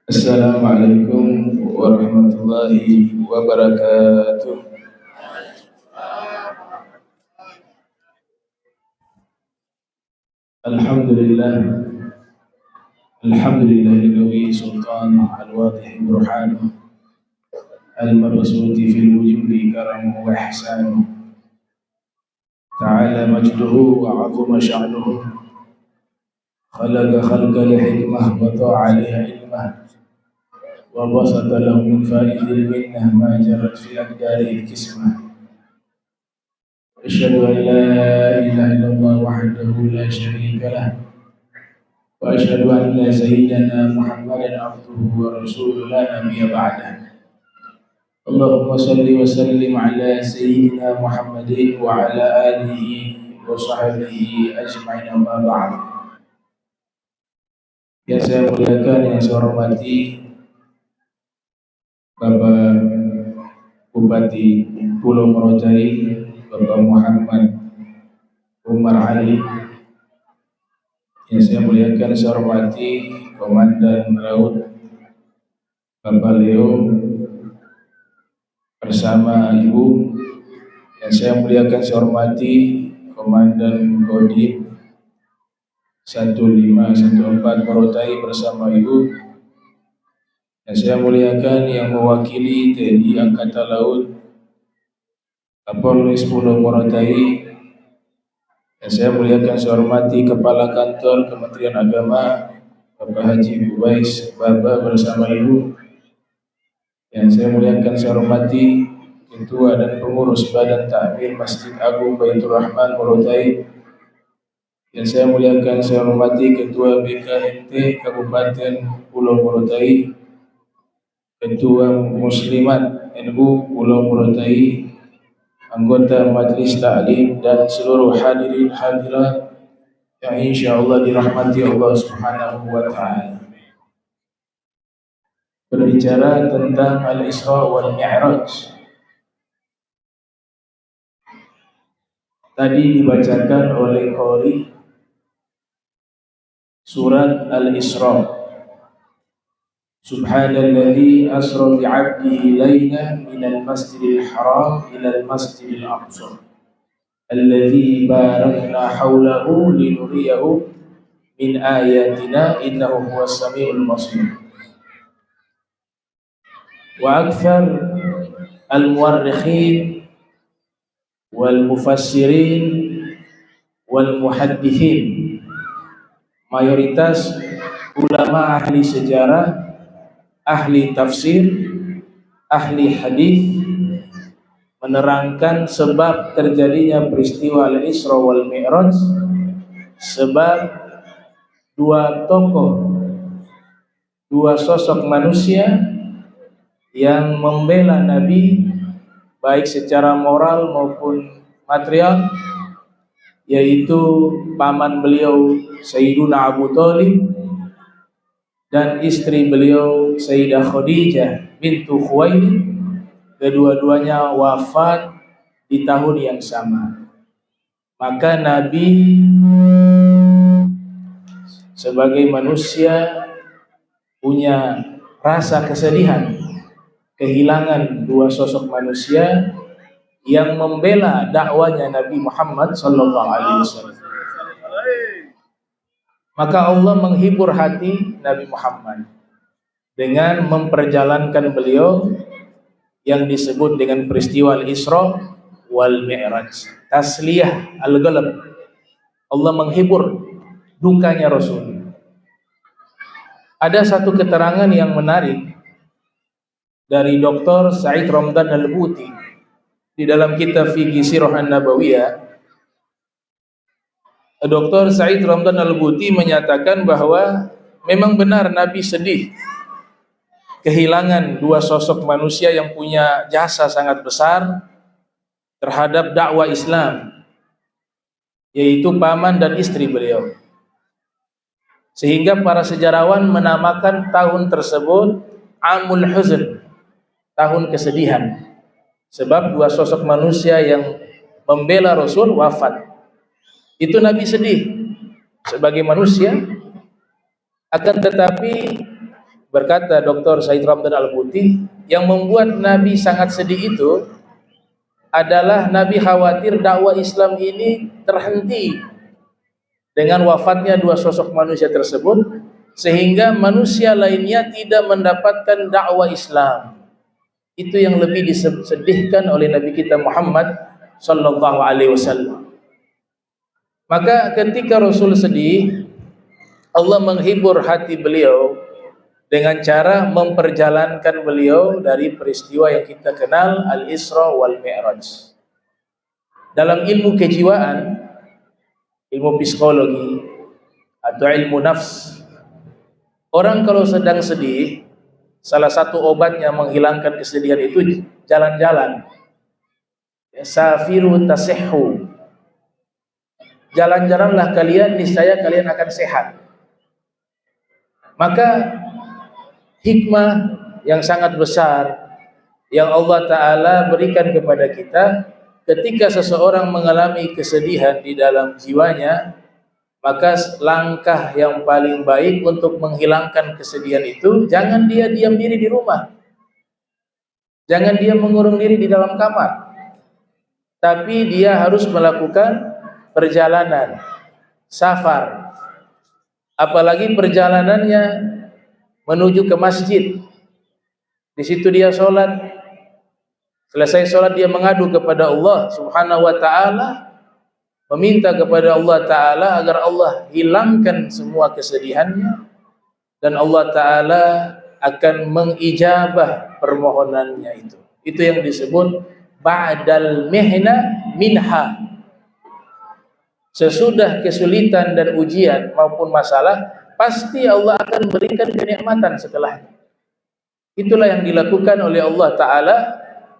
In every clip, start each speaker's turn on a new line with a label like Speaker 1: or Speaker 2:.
Speaker 1: Assalamualaikum warahmatullahi wabarakatuh. Alhamdulillah, alhamdulillahi sultan al-wadih burhan al-mabsuti fil wujudi karamu wa ihsanu ta'ala majduhu wa 'azuma sya'nuhu khalaqa khalqa li hikmah wa ta'a li ilmah wa basata lahu min faidil minnah ma jarat fi aqdari al-kismah. Asyhadu an la ilaha illallah wahdahu la syarika lah wa asyhadu anna sayyidana Muhammadan abduhu wa rasuluhu la nabiyya ba'dah. Allahumma salli wa sallim ala sayyidina Muhammadin wa ala alihi wa sahbihi ajma'in, amma ba'd. Yang saya muliakan, yang saya hormati Bapak Bupati Pulau Morotai, Bapak Muhammad Umar Ali. Yang saya muliakan, saya hormati Komandan Laut Bapak Leo bersama Ibu. Yang saya muliakan, saya hormati Komandan Kodim 1514 Morotai bersama Ibu. Yang saya muliakan, yang mewakili TNI Angkatan Laut Kapolres Pulau Morotai. Yang saya muliakan, saya hormati Kepala Kantor Kementerian Agama Bapak Haji Buwais Baba bersama Ibu. Yang saya muliakan, saya hormati Ketua dan Pengurus Badan Takmir Masjid Agung Baitur Rahman Morotai. Yang saya muliakan, saya hormati Ketua BKMT Kabupaten Pulau Morotai, Ketua Muslimat NU Pulau Morotai, anggota Majelis Ta'lim dan seluruh hadirin hadirat yang insyaallah dirahmati Allah Subhanahu wa taala. Berbicara tentang Al-Isra wal Mi'raj. Tadi dibacakan oleh qari surat Al-Isra. Subhanalladzi asra bi'abdihi laylan minal masjidil haram ilal masjidil aqsa alladzi barakna hawlahu linuriyahu min ayatina innahu huwas samiul basir. Wa akthar al-muwarrikhin wal mufassirin wal muhaddithin, mayoritas ulama ahli sejarah, ahli tafsir, ahli hadis menerangkan sebab terjadinya peristiwa Al-Isra wal Mi'raj sebab dua tokoh, dua sosok manusia yang membela Nabi baik secara moral maupun material, yaitu paman beliau Sayyiduna Abu Thalib dan istri beliau Sayyidah Khadijah bintu Khuwailid. Kedua-duanya wafat di tahun yang sama. Maka Nabi sebagai manusia punya rasa kesedihan kehilangan dua sosok manusia yang membela dakwanya Nabi Muhammad sallallahu alaihi wasallam. Maka Allah menghibur hati Nabi Muhammad dengan memperjalankan beliau yang disebut dengan peristiwa Al-Isra wal Mi'raj, tasliyah al-ghalab. Allah menghibur dukanya Rasul. Ada satu keterangan yang menarik dari Dr. Said Ramdan Al-Buti di dalam kitab Fiqh Sirah An-Nabawiyah. Dr. Said Ramdan Al-Buti menyatakan bahwa memang benar Nabi sedih kehilangan dua sosok manusia yang punya jasa sangat besar terhadap dakwah Islam, yaitu paman dan istri beliau. Sehingga para sejarawan menamakan tahun tersebut Amul Huzn, tahun kesedihan. Sebab dua sosok manusia yang membela Rasul wafat. Itu Nabi sedih sebagai manusia. Akan tetapi berkata Dr. Said Ramdan Al-Buti, yang membuat Nabi sangat sedih itu adalah Nabi khawatir dakwah Islam ini terhenti dengan wafatnya dua sosok manusia tersebut, sehingga manusia lainnya tidak mendapatkan dakwah Islam. Itu yang lebih disedihkan oleh Nabi kita Muhammad sallallahu alaihi wasallam. Maka ketika Rasul sedih, Allah menghibur hati beliau dengan cara memperjalankan beliau dari peristiwa yang kita kenal Al-Isra wal Mi'raj. Dalam ilmu kejiwaan, ilmu psikologi atau ilmu nafs, orang kalau sedang sedih, salah satu obatnya menghilangkan kesedihan itu jalan-jalan. Safiru tasihhu. Jalan-jalanlah kalian, niscaya kalian akan sehat. Maka hikmah yang sangat besar yang Allah Ta'ala berikan kepada kita, ketika seseorang mengalami kesedihan di dalam jiwanya, maka langkah yang paling baik untuk menghilangkan kesedihan itu, jangan dia diam diri di rumah, jangan dia mengurung diri di dalam kamar, tapi dia harus melakukan perjalanan, safar. Apalagi perjalanannya menuju ke masjid. Di situ dia sholat. Selesai sholat dia mengadu kepada Allah Subhanahu wa ta'ala, meminta kepada Allah Ta'ala agar Allah hilangkan semua kesedihannya, dan Allah Ta'ala akan mengijabah permohonannya itu. Itu yang disebut ba'dal mihna minha. Sesudah kesulitan dan ujian maupun masalah, pasti Allah akan berikan kenikmatan setelahnya. Itulah yang dilakukan oleh Allah Ta'ala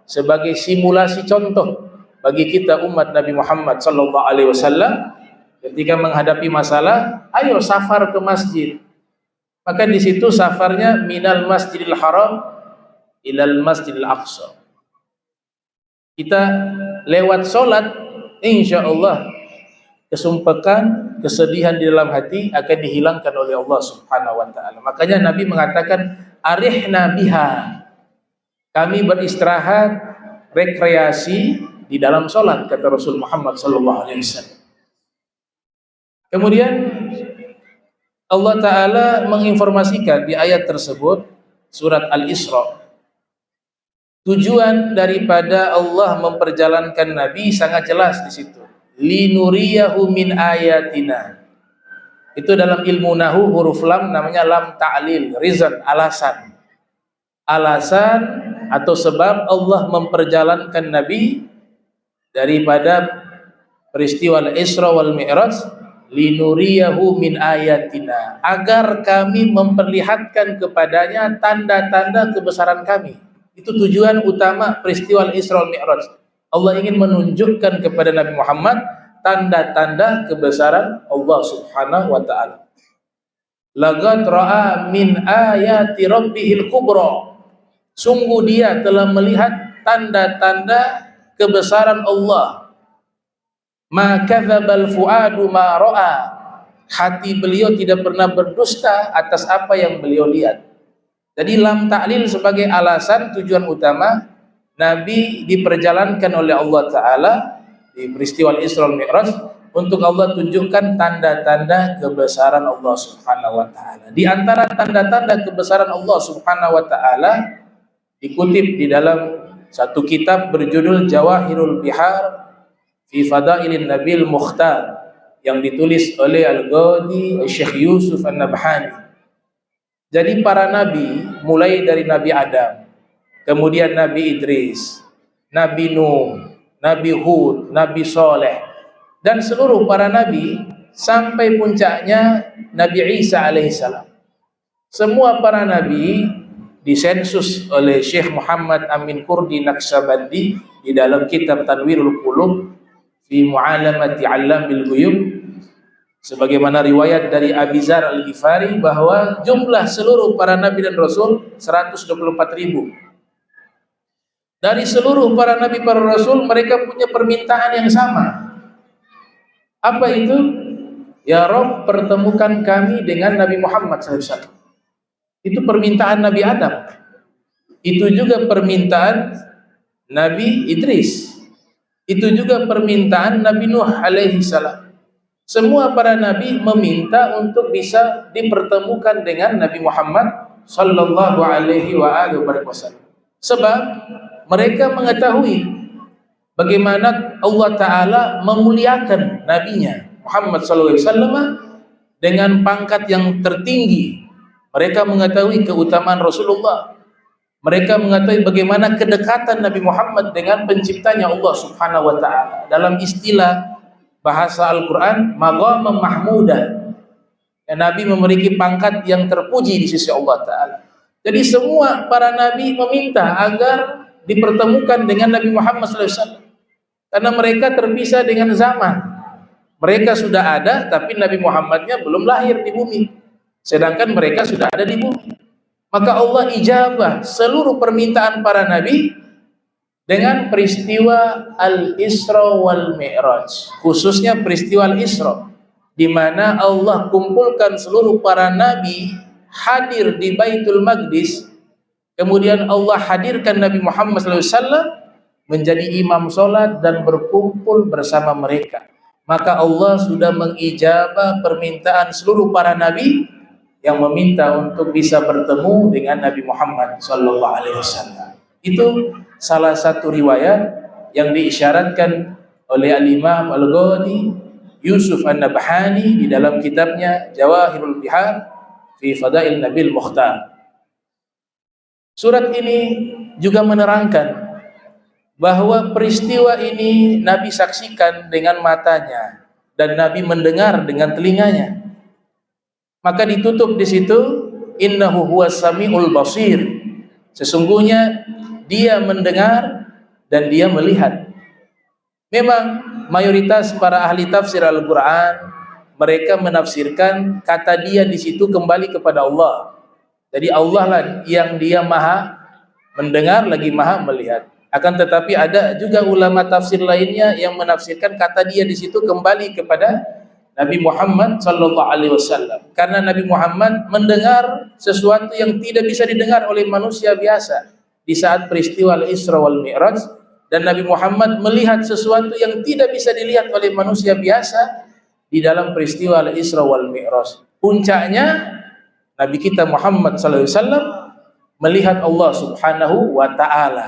Speaker 1: sebagai simulasi contoh bagi kita umat Nabi Muhammad sallallahu alaihi wasallam. Ketika menghadapi masalah, ayo safar ke masjid. Maka di situ safarnya minal Masjidil Haram ilal Masjidil Aqsa. Kita lewat solat, insya Allah kesumpekan, kesedihan di dalam hati akan dihilangkan oleh Allah Subhanahu wa ta'ala. Makanya Nabi mengatakan, arihna biha. Kami beristirahat, rekreasi di dalam solat, kata Rasul Muhammad sallallahu alaihi wasallam. Kemudian Allah Ta'ala menginformasikan di ayat tersebut, surat Al-Isra, tujuan daripada Allah memperjalankan Nabi sangat jelas di situ. Linuriyahu min ayatina. Itu dalam ilmu nahu huruf lam namanya lam ta'lil, reason, alasan. Alasan atau sebab Allah memperjalankan Nabi daripada peristiwa Al-Isra wal Mi'raj, linuriyahu min ayatina, agar kami memperlihatkan kepadanya tanda-tanda kebesaran kami. Itu tujuan utama peristiwa Al-Isra wal Mi'raj. Allah ingin menunjukkan kepada Nabi Muhammad tanda-tanda kebesaran Allah Subhanahu wa ta'ala. Laqad ra'a min ayati rabbihil kubra. Sungguh dia telah melihat tanda-tanda kebesaran Allah. Ma kadzabal fuadu ma ra'a. Hati beliau tidak pernah berdusta atas apa yang beliau lihat. Jadi lam ta'lil sebagai alasan tujuan utama Nabi diperjalankan oleh Allah Ta'ala di peristiwa Isra Mi'raj untuk Allah tunjukkan tanda-tanda kebesaran Allah Subhanahu wa ta'ala. Di antara tanda-tanda kebesaran Allah Subhanahu wa ta'ala dikutip di dalam satu kitab berjudul Jawahirul Bihar fi Fadailin Nabil Mukhtar yang ditulis oleh Al-Ghadi Syekh Yusuf An-Nabhani. Jadi para nabi mulai dari Nabi Adam, kemudian Nabi Idris, Nabi Nuh, Nabi Hud, Nabi Saleh, dan seluruh para nabi sampai puncaknya Nabi Isa alaihissalam. Semua para nabi disensus oleh Syekh Muhammad Amin Kurdi Naqsyabandi di dalam kitab Tanwirul Qulub fi Mu'alamati 'Allamil Ghuyub. Sebagaimana riwayat dari Abi Dzar Al-Ghifari bahwa jumlah seluruh para nabi dan rasul 124.000. Dari seluruh para nabi para rasul mereka punya permintaan yang sama. Apa itu? Ya Rabb, pertemukan kami dengan Nabi Muhammad SAW. Itu permintaan Nabi Adam. Itu juga permintaan Nabi Idris. Itu juga permintaan Nabi Nuh alaihi salam. Semua para nabi meminta untuk bisa dipertemukan dengan Nabi Muhammad sallallahu alaihi wasallam. Sebab mereka mengetahui bagaimana Allah Ta'ala memuliakan nabinya Muhammad sallallahu alaihi wasallam dengan pangkat yang tertinggi. Mereka mengetahui keutamaan Rasulullah. Mereka mengetahui bagaimana kedekatan Nabi Muhammad dengan penciptanya Allah Subhanahu wa Ta'ala. Dalam istilah bahasa Al-Quran, maqamam mahmudah. Ya, Nabi memiliki pangkat yang terpuji di sisi Allah Ta'ala. Jadi semua para nabi meminta agar dipertemukan dengan Nabi Muhammad SAW. Karena mereka terpisah dengan zaman. Mereka sudah ada, tapi Nabi Muhammadnya belum lahir di bumi. Sedangkan mereka sudah ada di bumi. Maka Allah ijabah seluruh permintaan para nabi dengan peristiwa Al-Isra wal Mi'raj, khususnya peristiwa Al-Isra, di mana Allah kumpulkan seluruh para nabi hadir di Baitul Maqdis. Kemudian Allah hadirkan Nabi Muhammad SAW menjadi imam sholat dan berkumpul bersama mereka. Maka Allah sudah mengijabah permintaan seluruh para nabi yang meminta untuk bisa bertemu dengan Nabi Muhammad SAW. Itu salah satu riwayat yang diisyaratkan oleh Al-Imam Al-Ghani Yusuf An-Nabhani di dalam kitabnya Jawahirul Bihar fi Fadail Nabil Mukhtar. Surat ini juga menerangkan bahwa peristiwa ini Nabi saksikan dengan matanya dan Nabi mendengar dengan telinganya. Maka ditutup di situ, innahu huwas samiul basir. Sesungguhnya dia mendengar dan dia melihat. Memang mayoritas para ahli tafsir Al-Quran mereka menafsirkan kata dia di situ kembali kepada Allah. Jadi Allah lah yang dia maha mendengar lagi maha melihat. Akan tetapi ada juga ulama tafsir lainnya yang menafsirkan kata dia di situ kembali kepada Nabi Muhammad sallallahu alaihi wasallam. Karena Nabi Muhammad mendengar sesuatu yang tidak bisa didengar oleh manusia biasa di saat peristiwa Al-Isra wal Mi'raj, dan Nabi Muhammad melihat sesuatu yang tidak bisa dilihat oleh manusia biasa di dalam peristiwa Al-Isra wal Mi'raj. Puncaknya Nabi kita Muhammad sallallahu alaihi wasallam melihat Allah Subhanahu wa taala.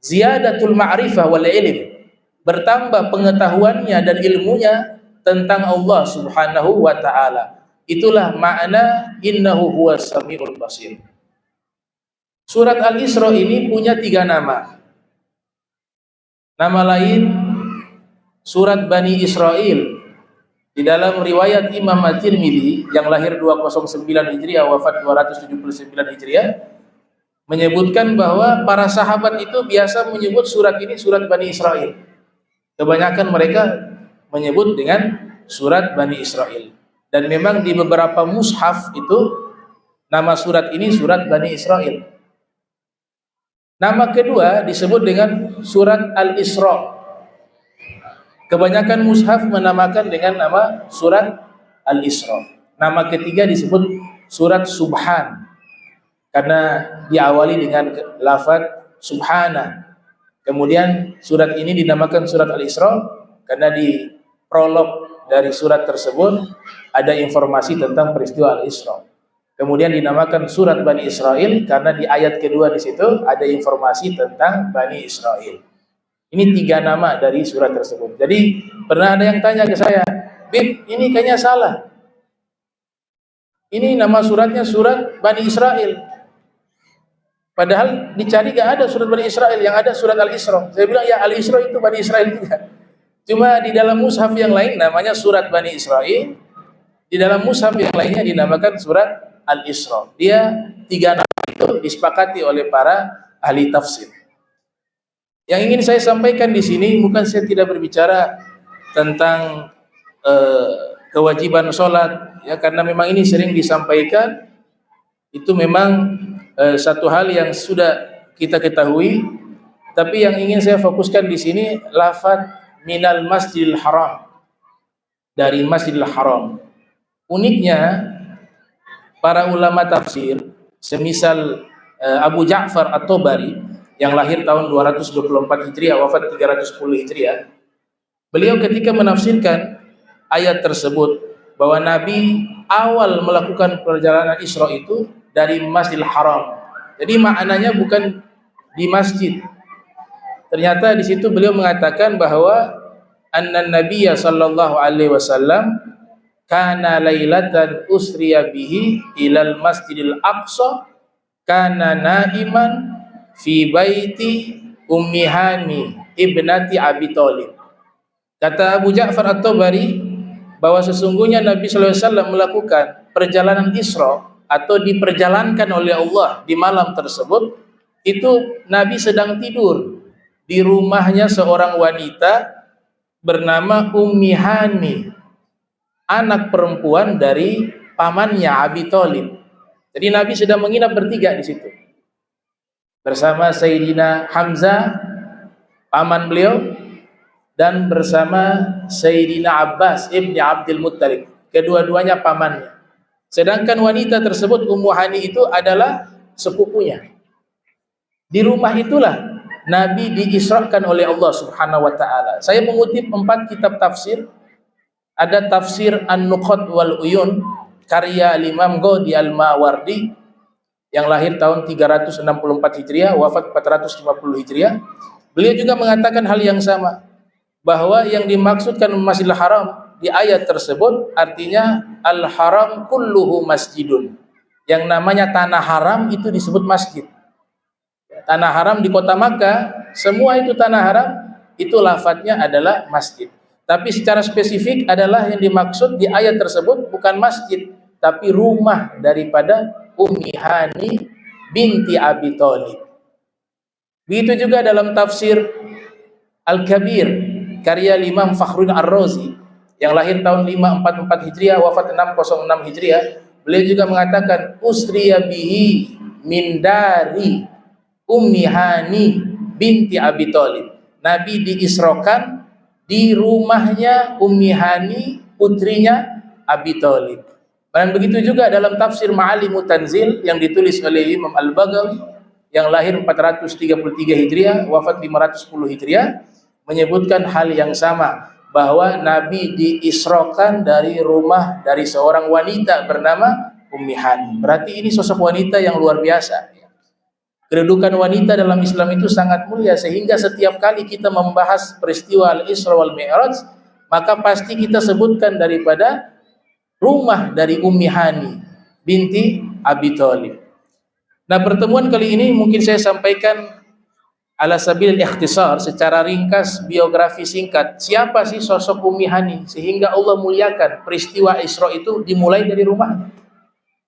Speaker 1: Ziyadatul ma'rifah wal ilm, bertambah pengetahuannya dan ilmunya tentang Allah Subhanahu wa taala. Itulah makna innahu huwas samiul basir. Surat Al-Isra ini punya 3 nama. Nama lain surat Bani Israel. Di dalam riwayat Imam At-Tirmidzi yang lahir 209 Hijriah wafat 279 Hijriah menyebutkan bahwa para sahabat itu biasa menyebut surat ini surat Bani Israel. Kebanyakan mereka menyebut dengan surat Bani Israel. Dan memang di beberapa mushaf itu nama surat ini surat Bani Israel. Nama kedua disebut dengan surat Al-Isra. Kebanyakan mushaf menamakan dengan nama surat Al-Isra. Nama ketiga disebut surat Subhan, karena diawali dengan lafaz Subhana. Kemudian surat ini dinamakan surat Al-Isra karena di prolog dari surat tersebut ada informasi tentang peristiwa Al-Isra. Kemudian dinamakan surat Bani Israel karena di ayat kedua di situ ada informasi tentang Bani Israel. Ini 3 nama dari surat tersebut. Jadi pernah ada yang tanya ke saya, "Bib, ini kayaknya salah. Ini nama suratnya surat Bani Israel. Padahal dicari gak ada surat Bani Israel, yang ada surat Al-Isra." Saya bilang, ya Al-Isra itu Bani Israel juga. Cuma di dalam mushaf yang lain namanya surat Bani Israel, di dalam mushaf yang lainnya dinamakan surat Al-Isra. Dia 3 nama itu disepakati oleh para ahli tafsir. Yang ingin saya sampaikan di sini bukan saya tidak berbicara tentang kewajiban sholat, ya, karena memang ini sering disampaikan, itu memang satu hal yang sudah kita ketahui. Tapi yang ingin saya fokuskan di sini lafaz minal masjidil haram, dari Masjidil Haram. Uniknya para ulama tafsir semisal Abu Ja'far At-Tabari yang lahir tahun 224 Hijriah, wafat 310 Hijriah, beliau ketika menafsirkan ayat tersebut bahwa Nabi awal melakukan perjalanan Isra itu dari Masjidil Haram. Jadi maknanya bukan di masjid. Ternyata di situ beliau mengatakan bahwa anna nabiyya sallallahu alaihi wasallam kana lailatan usriya bihi ilal masjidil aqsa kana naiman fi baiti ummi hani ibnati Abi Thalib. Kata Abu Ja'far At-Tabari bahwa sesungguhnya Nabi sallallahu alaihi wasallam melakukan perjalanan Isra atau diperjalankan oleh Allah di malam tersebut, itu Nabi sedang tidur di rumahnya seorang wanita bernama Ummi Hani, anak perempuan dari pamannya Abi Thalib. Jadi Nabi sedang menginap bertiga di situ bersama Sayyidina Hamzah, paman beliau, dan bersama Sayyidina Abbas ibni Abdul Muttalib, kedua-duanya pamannya. Sedangkan wanita tersebut, Ummu Hani, itu adalah sepupunya. Di rumah itulah Nabi diisrakan oleh Allah Subhanahu wa taala. Saya mengutip 4 kitab tafsir. Ada tafsir An-Nuqat wal Uyun karya Imam Ghadi Al-Mawardi yang lahir tahun 364 Hijriah, wafat 450 Hijriah. Beliau juga mengatakan hal yang sama, bahwa yang dimaksudkan Masjidil Haram di ayat tersebut artinya al-haram kulluhu masjidun. Yang namanya tanah haram itu disebut masjid. Tanah haram di kota Makkah, semua itu tanah haram, itu lafadznya adalah masjid. Tapi secara spesifik adalah yang dimaksud di ayat tersebut bukan masjid, tapi rumah daripada Ummi Hani binti Abi Thalib. Begitu juga dalam tafsir Al-Kabir karya Imam Fakhruddin Ar-Razi yang lahir tahun 544 Hijriah, wafat 606 Hijriah, beliau juga mengatakan usriya bihi min dari Ummi Hani binti Abi Thalib. Nabi diisrokan di rumahnya Ummi Hani, putrinya Abi Thalib. Dan begitu juga dalam tafsir Ma'alimut Tanzil yang ditulis oleh Imam Al-Baghawi yang lahir 433 Hijriah, wafat 510 Hijriah, menyebutkan hal yang sama, bahwa Nabi diisrokan dari rumah dari seorang wanita bernama Ummi Hani. Berarti ini sosok wanita yang luar biasa. Kedudukan wanita dalam Islam itu sangat mulia, sehingga setiap kali kita membahas peristiwa Al-Isra wal Mi'raj, maka pasti kita sebutkan daripada rumah dari Ummi Hani binti Abi Thalib. Nah, pertemuan kali ini mungkin saya sampaikan ala sabil ikhtisar, secara ringkas, biografi singkat, siapa sih sosok Ummi Hani sehingga Allah muliakan peristiwa Isra itu dimulai dari rumahnya.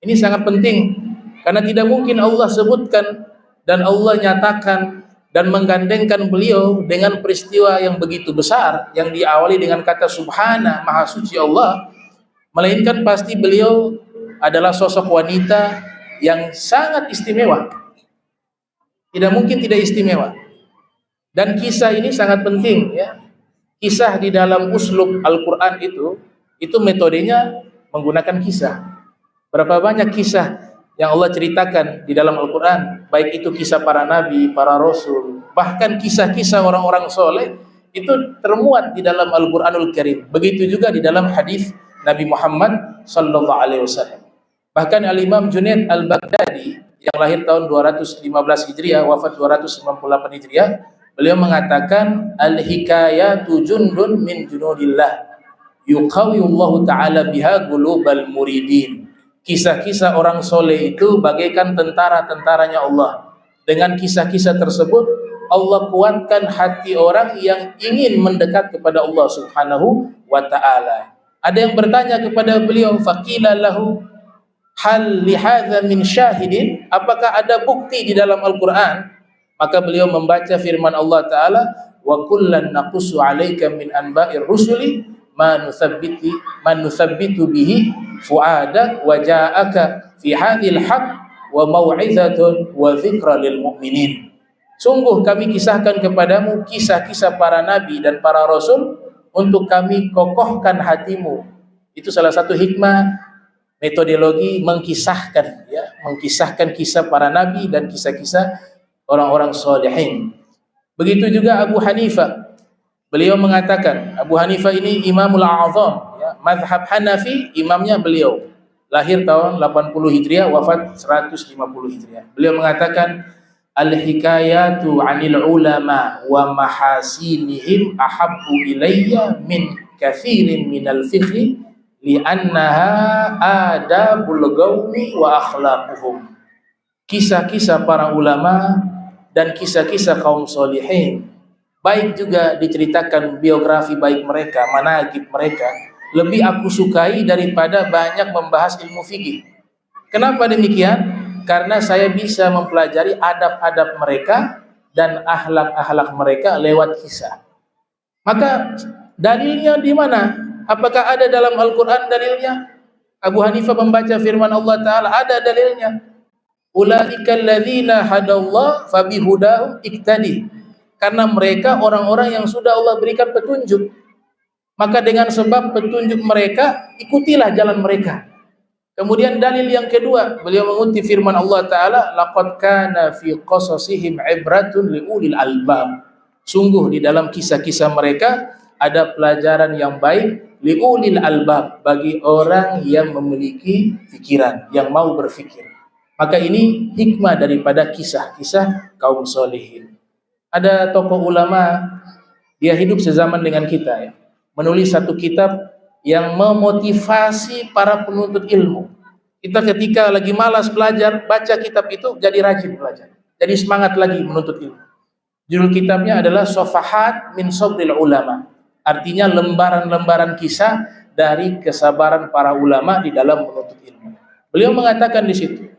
Speaker 1: Ini sangat penting, karena tidak mungkin Allah sebutkan dan Allah nyatakan dan menggandengkan beliau dengan peristiwa yang begitu besar yang diawali dengan kata Subhana, Maha Suci Allah, melainkan pasti beliau adalah sosok wanita yang sangat istimewa. Tidak mungkin tidak istimewa. Dan kisah ini sangat penting, ya. Kisah di dalam uslub Al-Quran itu metodenya menggunakan kisah. Berapa banyak kisah yang Allah ceritakan di dalam Al-Quran, baik itu kisah para nabi, para rasul, bahkan kisah-kisah orang-orang soleh, itu termuat di dalam Al-Quranul Karim. Begitu juga di dalam hadis Nabi Muhammad sallallahu alaihi wasallam. Bahkan Al-Imam Junaid Al-Baghdadi yang lahir tahun 215 Hijriah, wafat 298 Hijriah, beliau mengatakan al-hikayatu jundun min junudillah yuqawiyullahu ta'ala biha qulubal muridin. Kisah-kisah orang soleh itu bagaikan tentara-tentaranya Allah. Dengan kisah-kisah tersebut Allah kuatkan hati orang yang ingin mendekat kepada Allah Subhanahu wa ta'ala. Ada yang bertanya kepada beliau, faqila lahu hal lihadza min syahidin, apakah ada bukti di dalam Al-Quran? Maka beliau membaca firman Allah Ta'ala, wa kullan naqussu alaika min anba'ir rusuli man nuthabbitu bihi fuadak wa ja'aka fi hadhil haqq wa mau'izatun wa dzikra lil mu'minin. Sungguh kami kisahkan kepadamu kisah-kisah para nabi dan para rasul untuk kami kokohkan hatimu. Itu salah satu hikmah metodologi mengkisahkan, ya, mengkisahkan kisah para nabi dan kisah-kisah orang-orang salihin. Begitu juga Abu Hanifah. Beliau mengatakan, Abu Hanifah ini Imamul A'zam, ya, mazhab Hanafi, imamnya beliau. Lahir tahun 80 Hijriah, wafat 150 Hijriah. Beliau mengatakan, al-hikayatu 'anil ulama wa mahasinihim ahabbu ilayya min katsirin minal fiqhi li'annaha adabul qaumi wa akhlaquhum. Kisah-kisah para ulama dan kisah-kisah kaum solihin, baik juga diceritakan biografi baik mereka, manaqib mereka, lebih aku sukai daripada banyak membahas ilmu fikih. Kenapa demikian? Karena saya bisa mempelajari adab-adab mereka dan akhlak-akhlak mereka lewat kisah. Maka dalilnya di mana? Apakah ada dalam Al-Quran dalilnya? Abu Hanifah membaca firman Allah Ta'ala, ada dalilnya. Ulaikal ladzina hadallah fabihudahum iktadi. Karena mereka orang-orang yang sudah Allah berikan petunjuk, maka dengan sebab petunjuk mereka ikutilah jalan mereka. Kemudian dalil yang kedua, beliau mengutip firman Allah Ta'ala, laqad kana fi qasasihim ibratun liulil albab. Sungguh di dalam kisah-kisah mereka ada pelajaran yang baik liulil albab, bagi orang yang memiliki pikiran, yang mau berfikir. Maka ini hikmah daripada kisah-kisah kaum solihin. Ada tokoh ulama, dia hidup sezaman dengan kita, ya, menulis satu kitab yang memotivasi para penuntut ilmu. Kita ketika lagi malas belajar, baca kitab itu jadi rajin belajar, jadi semangat lagi menuntut ilmu. Judul kitabnya adalah Sofahat min Sobril Ulama, artinya lembaran-lembaran kisah dari kesabaran para ulama di dalam menuntut ilmu. Beliau mengatakan di situ,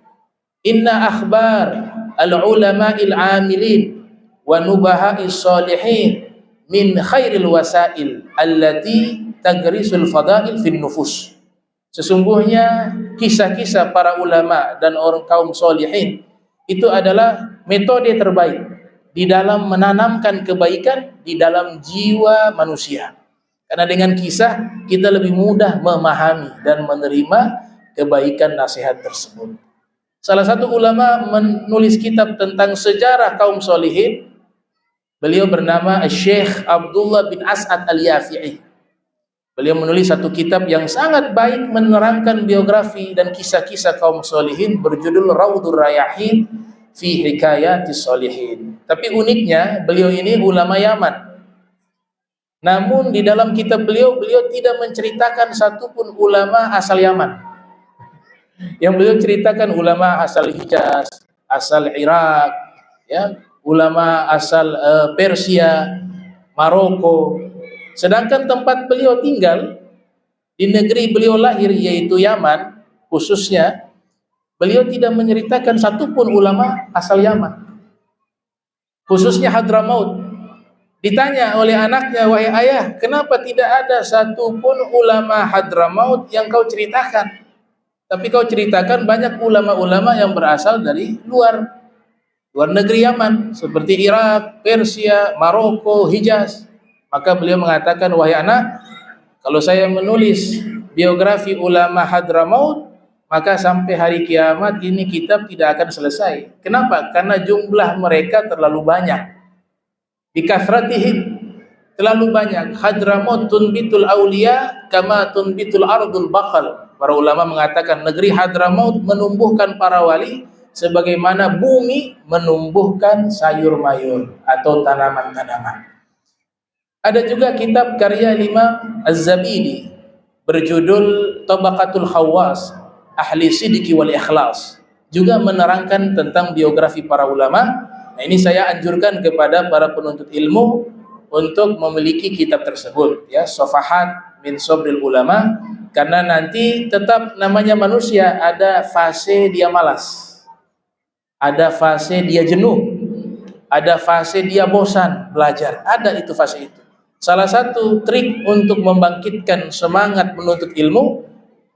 Speaker 1: inna akhbar al-ulama'il amilin wa nubaha'is salihin min khairil wasail allati tagrisul fadail fin nufus. Sesungguhnya kisah-kisah para ulama dan orang kaum solihin itu adalah metode terbaik di dalam menanamkan kebaikan di dalam jiwa manusia. Karena dengan kisah kita lebih mudah memahami dan menerima kebaikan nasihat tersebut. Salah satu ulama menulis kitab tentang sejarah kaum solihin. Beliau bernama Syekh Abdullah bin As'ad Al-Yafi'i. Beliau menulis satu kitab yang sangat baik menerangkan biografi dan kisah-kisah kaum solihin berjudul Raudur Rayahin fi Hikayatis Solihin. Tapi uniknya beliau ini ulama Yaman. Namun di dalam kitab beliau tidak menceritakan satupun ulama asal Yaman. Yang beliau ceritakan ulama asal Hijaz, asal Irak, ya, ulama asal Persia, Maroko. Sedangkan tempat beliau tinggal di negeri beliau lahir yaitu Yaman, khususnya beliau tidak menceritakan satupun ulama asal Yaman, khususnya Hadramaut. Ditanya oleh anaknya, wahai ayah, kenapa tidak ada satupun ulama Hadramaut yang kau ceritakan? Tapi kau ceritakan banyak ulama-ulama yang berasal dari luar negeri Yaman, seperti Irak, Persia, Maroko, Hijaz. Maka beliau mengatakan, wahai anak, kalau saya menulis biografi ulama Hadramaut, maka sampai hari kiamat ini kitab tidak akan selesai. Kenapa? Karena jumlah mereka terlalu banyak. Bikathratihim, terlalu banyak. Hadramaut tunbitul auliya kama tunbitul ardul baqal. Para ulama mengatakan negeri Hadramaut menumbuhkan para wali sebagaimana bumi menumbuhkan sayur mayur atau tanaman-tanaman. Ada juga kitab karya Imam Az-Zabidi berjudul Tabaqatul Khawas Ahli Sidiki wal Ikhlas, juga menerangkan tentang biografi para ulama. Nah, ini saya anjurkan kepada para penuntut ilmu untuk memiliki kitab tersebut, ya, Sofahat min Sobril Ulama, karena nanti tetap namanya manusia, ada fase dia malas, ada fase dia jenuh, ada fase dia bosan belajar, ada itu fase itu. Salah satu trik untuk membangkitkan semangat menuntut ilmu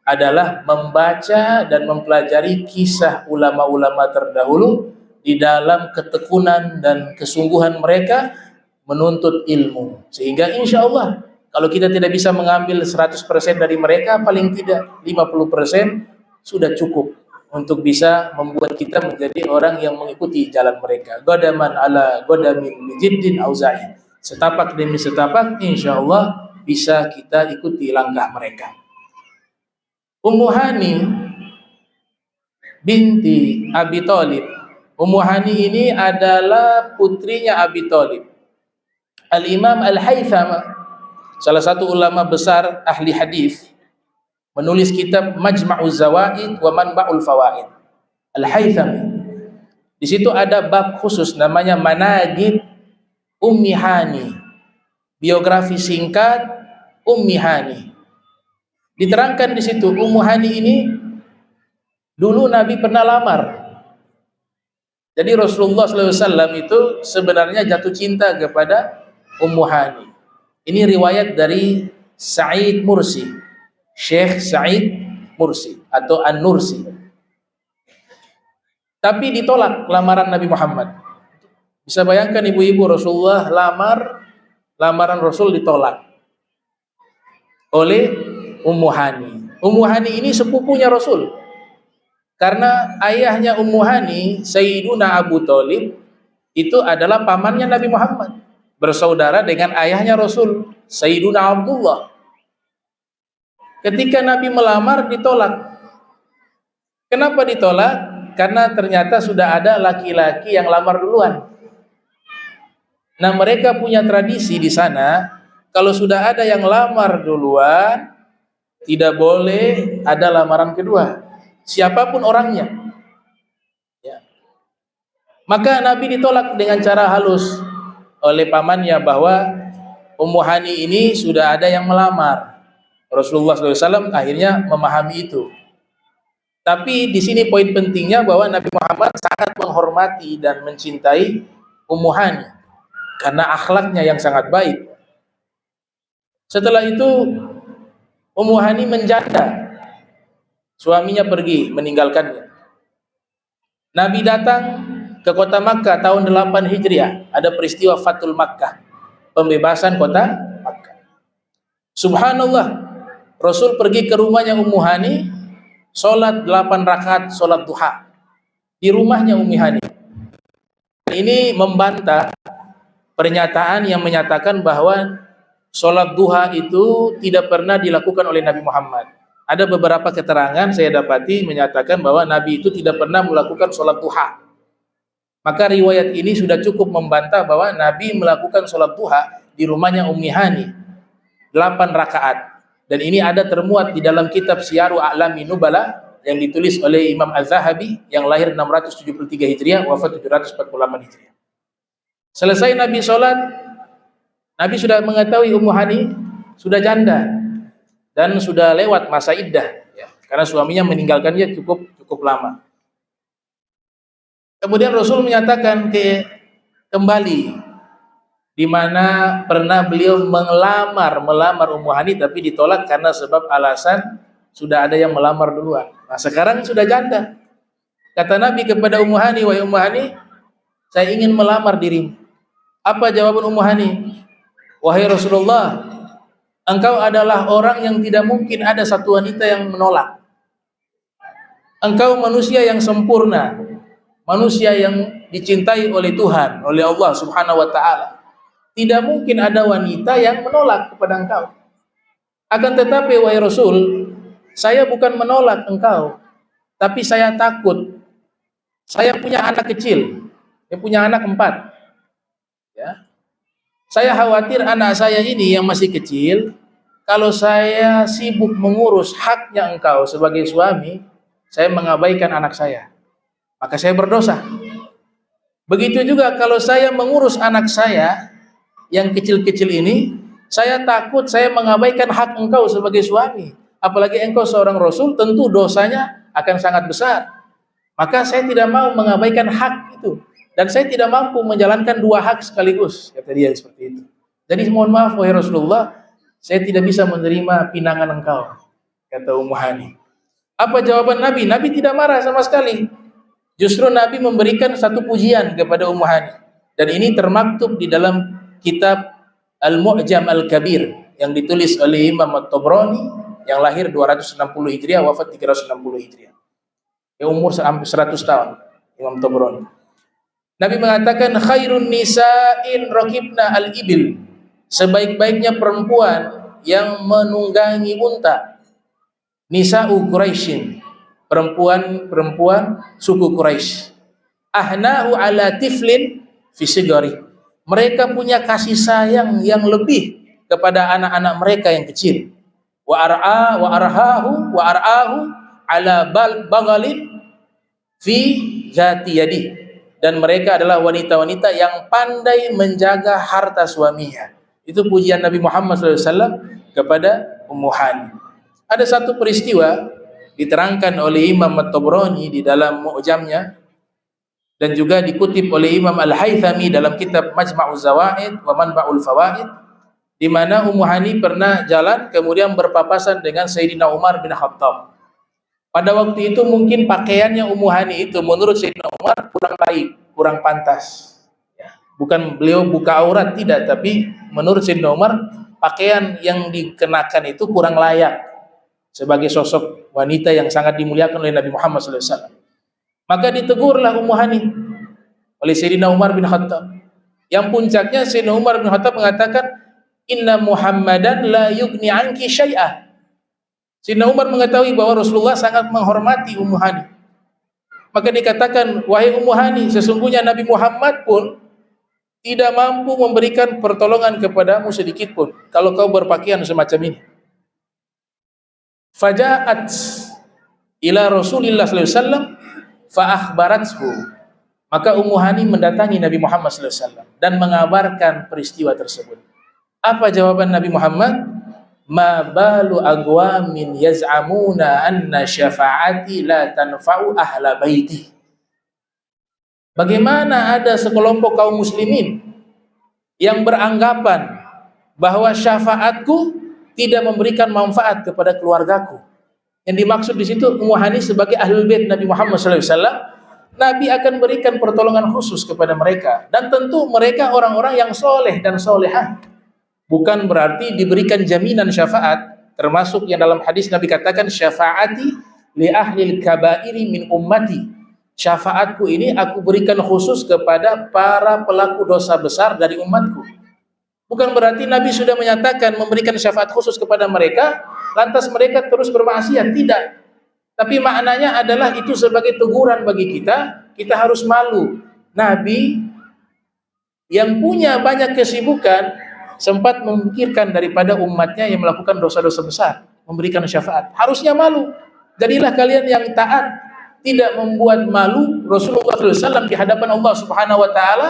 Speaker 1: adalah membaca dan mempelajari kisah ulama-ulama terdahulu di dalam ketekunan dan kesungguhan mereka menuntut ilmu. Sehingga insya Allah kalau kita tidak bisa mengambil 100% dari mereka, paling tidak 50% sudah cukup untuk bisa membuat kita menjadi orang yang mengikuti jalan mereka. Godaman ala godamin bijiddin auza'i. Setapak demi setapak, insya Allah bisa kita ikuti langkah mereka. Ummu Hani binti Abi Thalib. Ummu Hani ini adalah putrinya Abi Thalib. Al-Imam Al-Haytham, salah satu ulama besar ahli hadis, menulis kitab Majma'uz Zawaid wa Manba'ul Fawaid. Al-Haytham. Di situ ada bab khusus namanya Manaqib Ummi Hani, biografi singkat Ummi Hani. Diterangkan di situ Ummu Hani ini dulu Nabi pernah lamar. Jadi Rasulullah SAW itu sebenarnya jatuh cinta kepada Ummu Hani. Ini riwayat dari Sa'id Mursi, Syekh Sa'id Mursi atau An-Nursi. Tapi ditolak lamaran Nabi Muhammad. Bisa bayangkan ibu-ibu, Rasulullah lamaran Rasul ditolak oleh Ummu Hani. Ummu Hani ini sepupunya Rasul. Karena ayahnya Ummu Hani, Sayyiduna Abu Thalib, itu adalah pamannya Nabi Muhammad, bersaudara dengan ayahnya Rasul, Sayyiduna Abdullah. Ketika Nabi melamar ditolak. Kenapa ditolak? Karena ternyata sudah ada laki-laki yang lamar duluan. Nah, mereka punya tradisi di sana, kalau sudah ada yang lamar duluan, tidak boleh ada lamaran kedua, siapapun orangnya. Ya. Maka Nabi ditolak dengan cara halus oleh pamannya bahwa Ummu Hani ini sudah ada yang melamar. Rasulullah SAW akhirnya memahami itu. Tapi di sini poin pentingnya bahwa Nabi Muhammad sangat menghormati dan mencintai Ummu Hani karena akhlaknya yang sangat baik. Setelah itu Ummu Hani menjanda, suaminya pergi meninggalkannya. Nabi datang ke kota Makkah tahun 8 Hijriah, ada peristiwa Fathul Makkah, pembebasan kota Makkah. Subhanallah, Rasul pergi ke rumahnya Ummu Hani, sholat 8 rakaat sholat duha di rumahnya Ummu Hani. Ini membantah pernyataan yang menyatakan bahwa sholat duha itu tidak pernah dilakukan oleh Nabi Muhammad. Ada beberapa keterangan saya dapati menyatakan bahwa Nabi itu tidak pernah melakukan sholat duha. Maka riwayat ini sudah cukup membantah bahwa Nabi melakukan sholat duha di rumahnya Ummi Hani 8 rakaat. Dan ini ada termuat di dalam kitab Syiaru A'lami Nubala yang ditulis oleh Imam Az-Zahabi yang lahir 673 Hijriah, wafat 748 Hijriah. Selesai Nabi sholat, Nabi sudah mengetahui Ummu Hani sudah janda dan sudah lewat masa iddah, ya, karena suaminya meninggalkannya cukup lama. Kemudian Rasul menyatakan kembali di mana pernah beliau melamar Ummu Hani tapi ditolak karena sebab alasan sudah ada yang melamar duluan. Nah, sekarang sudah janda. Kata Nabi kepada Ummu Hani, "Wahai Ummu Hani, saya ingin melamar dirimu." Apa jawaban Ummu Hani? "Wahai Rasulullah, engkau adalah orang yang tidak mungkin ada satu wanita yang menolak. Engkau manusia yang sempurna, manusia yang dicintai oleh Tuhan, oleh Allah Subhanahu wa taala. Tidak mungkin ada wanita yang menolak kepada engkau. Akan tetapi wahai Rasul, saya bukan menolak engkau, tapi saya takut. Saya punya anak kecil, saya punya anak 4. Ya. Saya khawatir anak saya ini yang masih kecil, kalau saya sibuk mengurus haknya engkau sebagai suami, saya mengabaikan anak saya. Maka saya berdosa. Begitu juga kalau saya mengurus anak saya yang kecil-kecil ini, saya takut saya mengabaikan hak engkau sebagai suami. Apalagi engkau seorang Rasul, tentu dosanya akan sangat besar. Maka saya tidak mau mengabaikan hak itu. Dan saya tidak mampu menjalankan 2 hak sekaligus, kata dia seperti itu. Jadi mohon maaf wahai Rasulullah, saya tidak bisa menerima pinangan engkau, kata Ummu Hani. Apa jawaban Nabi? Nabi tidak marah sama sekali. Justru Nabi memberikan satu pujian kepada Ummu Hani. Dan ini termaktub di dalam kitab Al-Mu'jam Al-Kabir yang ditulis oleh Imam At-Tabrani yang lahir 260 Hijriah, wafat 360 Hijriah. Yang umur hampir 100 tahun, Imam Tabrani. Nabi mengatakan khairun nisa'in rakibna al-ibil. Sebaik-baiknya perempuan yang menunggangi unta. Nisa'u Quraisyin. Perempuan suku Quraisy. Ahna'u ala tiflin fi sigari. Mereka punya kasih sayang yang lebih kepada anak-anak mereka yang kecil. Wa ar'ahu ala bagalin fi zati yadi. Dan mereka adalah wanita-wanita yang pandai menjaga harta suaminya. Itu pujian Nabi Muhammad SAW kepada Ummu Hani. Ada satu peristiwa diterangkan oleh Imam At-Tabrani di dalam Mu'jamnya dan juga dikutip oleh Imam Al-Haythami dalam kitab Majma'uz Zawaid wa Manba'ul Fawaid, di mana Ummu Hani pernah jalan kemudian berpapasan dengan Sayyidina Umar bin Khattab. Pada waktu itu mungkin pakaiannya Ummu Hani itu menurut Sayyidina Umar kurang baik, kurang pantas. Bukan beliau buka aurat, tidak, tapi menurut Sayyidina Umar pakaian yang dikenakan itu kurang layak sebagai sosok wanita yang sangat dimuliakan oleh Nabi Muhammad SAW. Maka ditegurlah Ummu Hani oleh Sayyidina Umar bin Khattab. Yang puncaknya Sayyidina Umar bin Khattab mengatakan, Inna Muhammadan la yugni anki syai'ah. Sayyidina Umar mengetahui bahwa Rasulullah sangat menghormati Ummu Hani. Maka dikatakan, wahai Ummu Hani, sesungguhnya Nabi Muhammad pun tidak mampu memberikan pertolongan kepadamu sedikit pun kalau kau berpakaian semacam ini. Faja'at ila Rasulillah sallallahu alaihi wasallam fa akhbarathu. Maka Ummu Hani mendatangi Nabi Muhammad sallallahu alaihi wasallam dan mengabarkan peristiwa tersebut. Apa jawaban Nabi Muhammad? Ma balu agwamin yaz'amuna anna syafa'ati la tanfa'u ahla baiti. Bagaimana ada sekelompok kaum muslimin yang beranggapan bahwa syafaatku tidak memberikan manfaat kepada keluargaku. Yang dimaksud di situ Ummu Hani sebagai ahlul bait Nabi Muhammad SAW, Nabi akan berikan pertolongan khusus kepada mereka, dan tentu mereka orang-orang yang soleh dan solehah. Bukan berarti diberikan jaminan syafaat, termasuk yang dalam hadis Nabi katakan syafaati li ahlil kabairi min ummati. Syafaatku ini aku berikan khusus kepada para pelaku dosa besar dari umatku. Bukan berarti Nabi sudah menyatakan memberikan syafaat khusus kepada mereka, lantas mereka terus bermaksiat, tidak. Tapi maknanya adalah itu sebagai teguran bagi kita, kita harus malu. Nabi yang punya banyak kesibukan sempat memikirkan daripada umatnya yang melakukan dosa-dosa besar, memberikan syafaat. Harusnya malu. Jadilah kalian yang taat, tidak membuat malu Rasulullah SAW di hadapan Allah Subhanahu Wa Taala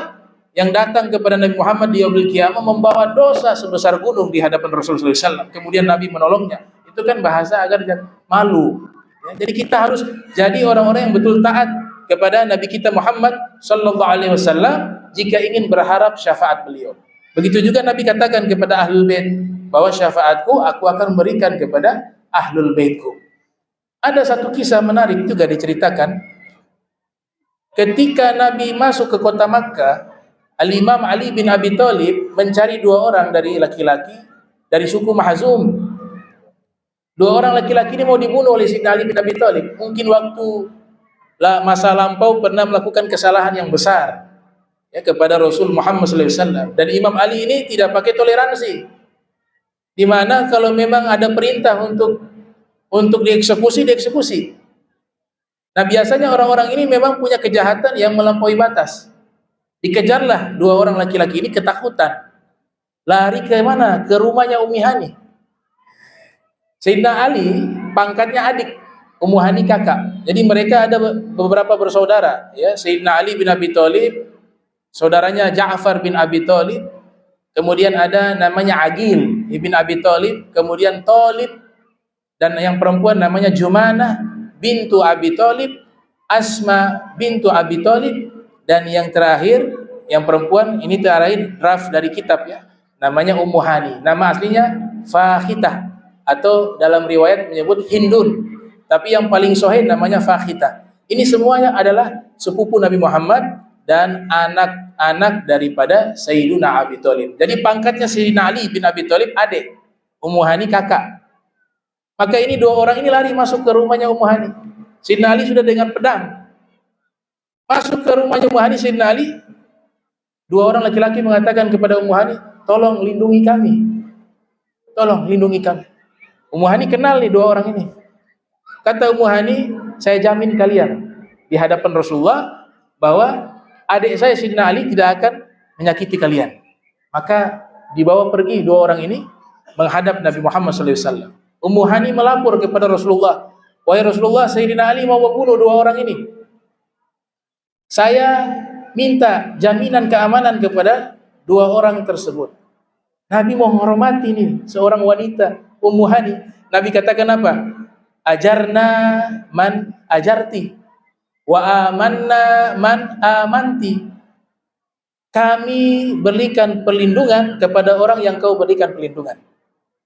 Speaker 1: yang datang kepada Nabi Muhammad di yaumil qiyamah membawa dosa sebesar gunung di hadapan Rasulullah SAW. Kemudian Nabi menolongnya. Itu kan bahasa agar malu. Ya, jadi kita harus jadi orang-orang yang betul taat kepada Nabi kita Muhammad Sallallahu Alaihi Wasallam jika ingin berharap syafaat beliau. Begitu juga Nabi katakan kepada ahlul bait bahwa syafaatku aku akan berikan kepada ahlul baitku. Ada satu kisah menarik juga diceritakan. Ketika Nabi masuk ke kota Makkah, Al-Imam Ali bin Abi Thalib mencari dua orang dari laki-laki dari suku Mahzum. Dua orang laki-laki ini mau dibunuh oleh Sayyidina Ali bin Abi Thalib. Mungkin waktu masa lampau pernah melakukan kesalahan yang besar ya kepada Rasul Muhammad SAW. Dan Imam Ali ini tidak pakai toleransi. Di mana kalau memang ada perintah untuk dieksekusi, dieksekusi. Nah biasanya orang-orang ini memang punya kejahatan yang melampaui batas. Dikejarlah dua orang laki-laki ini ketakutan. Lari ke mana? Ke rumahnya Ummi Hani. Sayyidina Ali pangkatnya adik, Ummu Hani kakak. Jadi mereka ada beberapa bersaudara. Ya, Sayyidina Ali bin Abi Thalib, saudaranya Ja'far bin Abi Thalib. Kemudian ada namanya Aqil ibn Abi Thalib. Kemudian Thalib. Dan yang perempuan namanya Jumanah bintu Abi Thalib, Asma bintu Abi Thalib, dan yang terakhir yang perempuan ini terakhir draft dari kitab ya, namanya Ummu Hani. Nama aslinya Fakhitah, atau dalam riwayat menyebut Hindun, tapi yang paling sahih namanya Fakhitah. Ini semuanya adalah sepupu Nabi Muhammad dan anak-anak daripada Sayyidina Abi Thalib. Jadi pangkatnya Sayyidina Ali bin Abi Thalib adik, Ummu Hani kakak. Maka ini dua orang ini lari masuk ke rumahnya Ummu Hani. Sayyidina Ali sudah dengan pedang masuk ke rumahnya Ummu Hani. Sayyidina Ali, dua orang laki-laki mengatakan kepada Ummu Hani, tolong lindungi kami, tolong lindungi kami. Ummu Hani kenal nih dua orang ini. Kata Ummu Hani, saya jamin kalian di hadapan Rasulullah bahwa adik saya Sayyidina Ali tidak akan menyakiti kalian. Maka dibawa pergi dua orang ini menghadap Nabi Muhammad SAW. Ummu Hani melapor kepada Rasulullah, wahai Rasulullah, Sayyidina Ali mau membunuh dua orang ini. Saya minta jaminan keamanan kepada dua orang tersebut. Nabi mau menghormati nih seorang wanita, Ummu Hani. Nabi katakan apa? Ajarna man ajarti wa amanna man amanti. Kami berikan perlindungan kepada orang yang kau berikan perlindungan,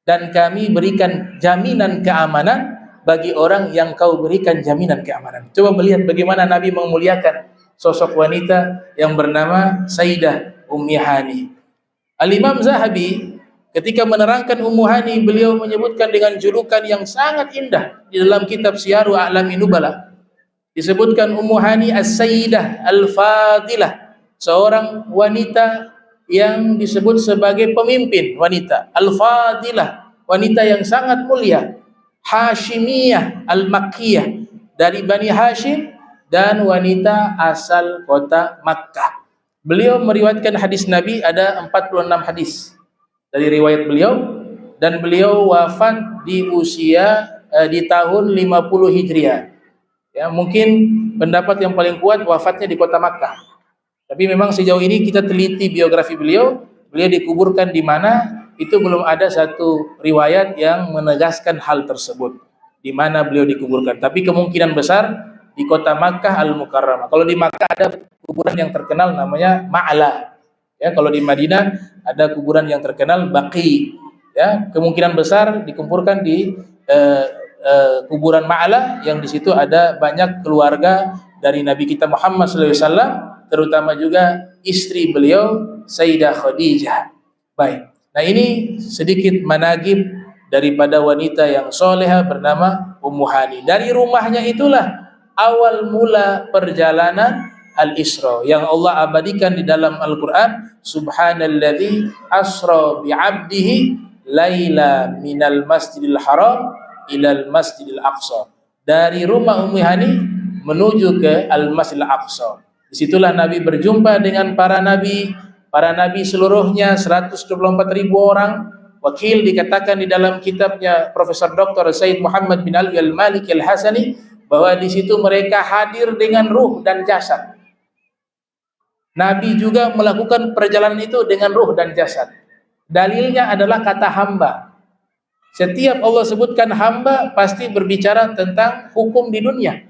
Speaker 1: dan kami berikan jaminan keamanan bagi orang yang kau berikan jaminan keamanan. Coba melihat bagaimana Nabi memuliakan sosok wanita yang bernama Sayyidah Ummi Hani. Al-Imam Zahabi ketika menerangkan Ummu Hani, beliau menyebutkan dengan julukan yang sangat indah di dalam kitab Syiaru A'lamin Nubala. Disebutkan Ummu Hani As-Sayyidah Al-Fadilah, seorang wanita yang disebut sebagai pemimpin wanita. Al-Fadilah, wanita yang sangat mulia. Hashimiyah Al-Makkiyah, dari Bani Hashim, dan wanita asal kota Makkah. Beliau meriwayatkan hadis Nabi ada 46 hadis dari riwayat beliau, dan beliau wafat di usia di tahun 50 Hijriah. Ya, mungkin pendapat yang paling kuat wafatnya di kota Makkah. Tapi memang sejauh ini kita teliti biografi beliau dikuburkan di mana, itu belum ada satu riwayat yang menegaskan hal tersebut, di mana beliau dikuburkan. Tapi kemungkinan besar di kota Makkah Al-Mukarramah. Kalau di Makkah ada kuburan yang terkenal namanya Ma'la. Ya, kalau di Madinah ada kuburan yang terkenal Baqi. Ya, kemungkinan besar dikumpulkan di kuburan Ma'la, yang di situ ada banyak keluarga dari Nabi kita Muhammad SAW, terutama juga istri beliau Sayyidah Khadijah. Baik. Nah, ini sedikit managib daripada wanita yang soleha bernama Ummu Hani. Dari rumahnya itulah awal mula perjalanan Al-Isra yang Allah abadikan di dalam Al-Quran. Subhanalladzi asra bi'abdihi laila minal masjidil haram ilal masjidil aqsa. Dari rumah Ummu Hani menuju ke Al-Masjidil Aqsa. Disitulah Nabi berjumpa dengan para nabi seluruhnya 124.000 orang. Wakil dikatakan di dalam kitabnya Profesor Dr. Said Muhammad bin Ali Al-Maliki Al-Hasani bahwa di situ mereka hadir dengan ruh dan jasad. Nabi juga melakukan perjalanan itu dengan ruh dan jasad. Dalilnya adalah kata hamba. Setiap Allah sebutkan hamba pasti berbicara tentang hukum di dunia,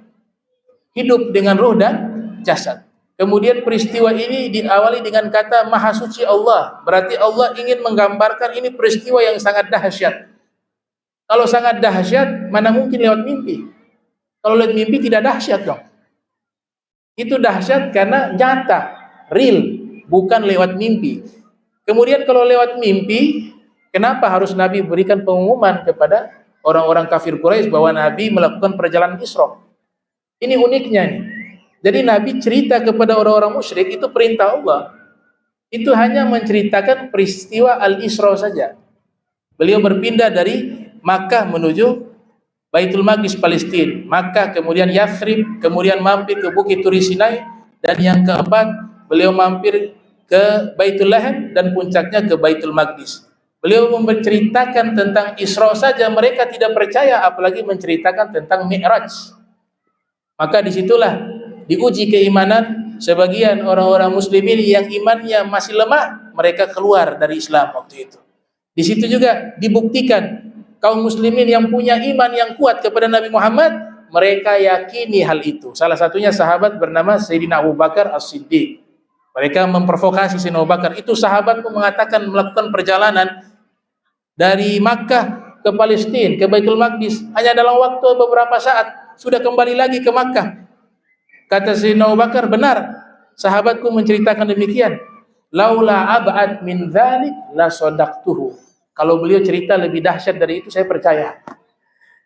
Speaker 1: hidup dengan ruh dan jasad. Kemudian peristiwa ini diawali dengan kata Maha Suci Allah. Berarti Allah ingin menggambarkan ini peristiwa yang sangat dahsyat. Kalau sangat dahsyat, mana mungkin lewat mimpi? Kalau lewat mimpi tidak dahsyat dong. Itu dahsyat karena nyata, real, bukan lewat mimpi. Kemudian kalau lewat mimpi, kenapa harus Nabi berikan pengumuman kepada orang-orang kafir Quraisy bahwa Nabi melakukan perjalanan Isra? Ini uniknya nih. Jadi Nabi cerita kepada orang-orang musyrik itu perintah Allah. Itu hanya menceritakan peristiwa Al-Isra saja. Beliau berpindah dari Makkah menuju Baitul Maqdis Palestina, Makkah, kemudian Yathrib, kemudian mampir ke Bukit Turi Sinai, dan yang keempat beliau mampir ke Baitul Laham dan puncaknya ke Baitul Maqdis. Beliau menceritakan tentang Isra saja mereka tidak percaya, apalagi menceritakan tentang Mi'raj. Maka disitulah diuji keimanan sebagian orang-orang muslimin yang imannya masih lemah, mereka keluar dari Islam waktu itu. Di situ juga dibuktikan kaum muslimin yang punya iman yang kuat kepada Nabi Muhammad, mereka yakini hal itu. Salah satunya sahabat bernama Sayyidina Abu Bakar As-Siddiq. Mereka memprovokasi Sayyidina Abu Bakar. Itu sahabatku mengatakan melakukan perjalanan dari Makkah ke Palestina, ke Baitul Maqdis, hanya dalam waktu beberapa saat sudah kembali lagi ke Makkah. Kata Sayyidina Abu Bakar, benar, sahabatku menceritakan demikian. Laula ab'ad min dzalik la sadaqtuhu. Kalau beliau cerita lebih dahsyat dari itu, saya percaya.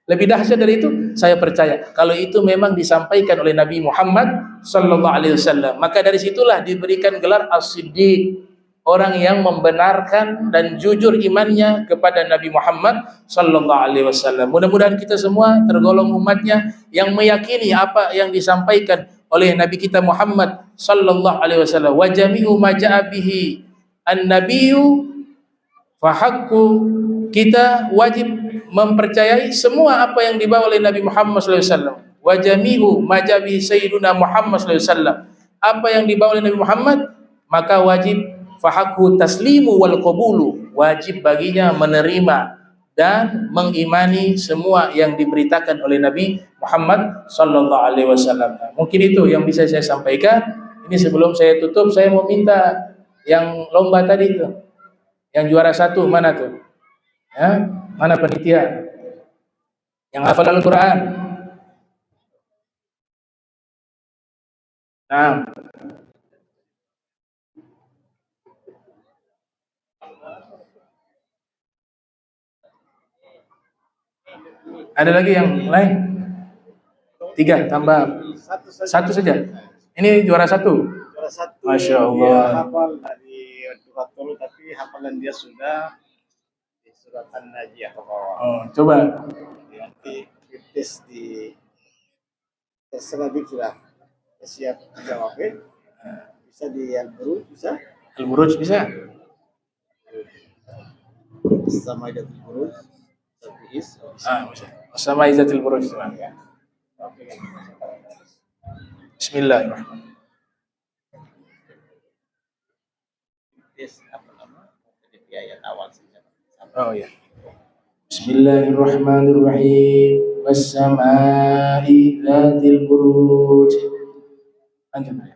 Speaker 1: Lebih dahsyat dari itu, saya percaya. Kalau itu memang disampaikan oleh Nabi Muhammad sallallahu alaihi wasallam, maka dari situlah diberikan gelar As-Siddiq, orang yang membenarkan dan jujur imannya kepada Nabi Muhammad sallallahu alaihi wasallam. Mudah-mudahan kita semua tergolong umatnya yang meyakini apa yang disampaikan oleh Nabi kita Muhammad sallallahu alaihi wasallam. Wa jami'u ma ja'a bihi an-nabiyyu fa haqqu, kita wajib mempercayai semua apa yang dibawa oleh Nabi Muhammad sallallahu alaihi wasallam. Wa jami'u ma ja'a bihi sayyiduna Muhammad sallallahu alaihi wasallam, apa yang dibawa oleh Nabi Muhammad maka wajib fahaku taslimu wal qabulu, wajib baginya menerima dan mengimani semua yang diberitakan oleh Nabi Muhammad sallallahu alaihi wasallam. Mungkin itu yang bisa saya sampaikan. Ini sebelum saya tutup, saya mau minta yang lomba tadi itu, yang juara 1 mana tuh? Ya, mana panitia? Yang hafal Al-Qur'an. Nah, ada lagi yang lain? 3 tambah 1 saja. Ini juara 1.
Speaker 2: Juara 1.
Speaker 1: Masya Allah.
Speaker 2: Dia hafal dari Duratul, tapi hafalan dia sudah di surat An-Najiyah ke bawah.
Speaker 1: Oh, coba.
Speaker 2: Nanti tes di tes lebih sudah siap jawabnya. Bisa di Al-Buruj, bisa?
Speaker 1: Al-Buruj bisa?
Speaker 2: Sama aja Al-Buruj. Bisa.
Speaker 1: Bisa. Sama Izatil Buruj.
Speaker 2: Ya. Oke.
Speaker 1: Bismillahirrahmanirrahim.
Speaker 2: Tes apa nama? Di ayat awal saja.
Speaker 1: Oh ya. Bismillahirrahmanirrahim. Was-samaa'i dzatil buruj. Lanjut.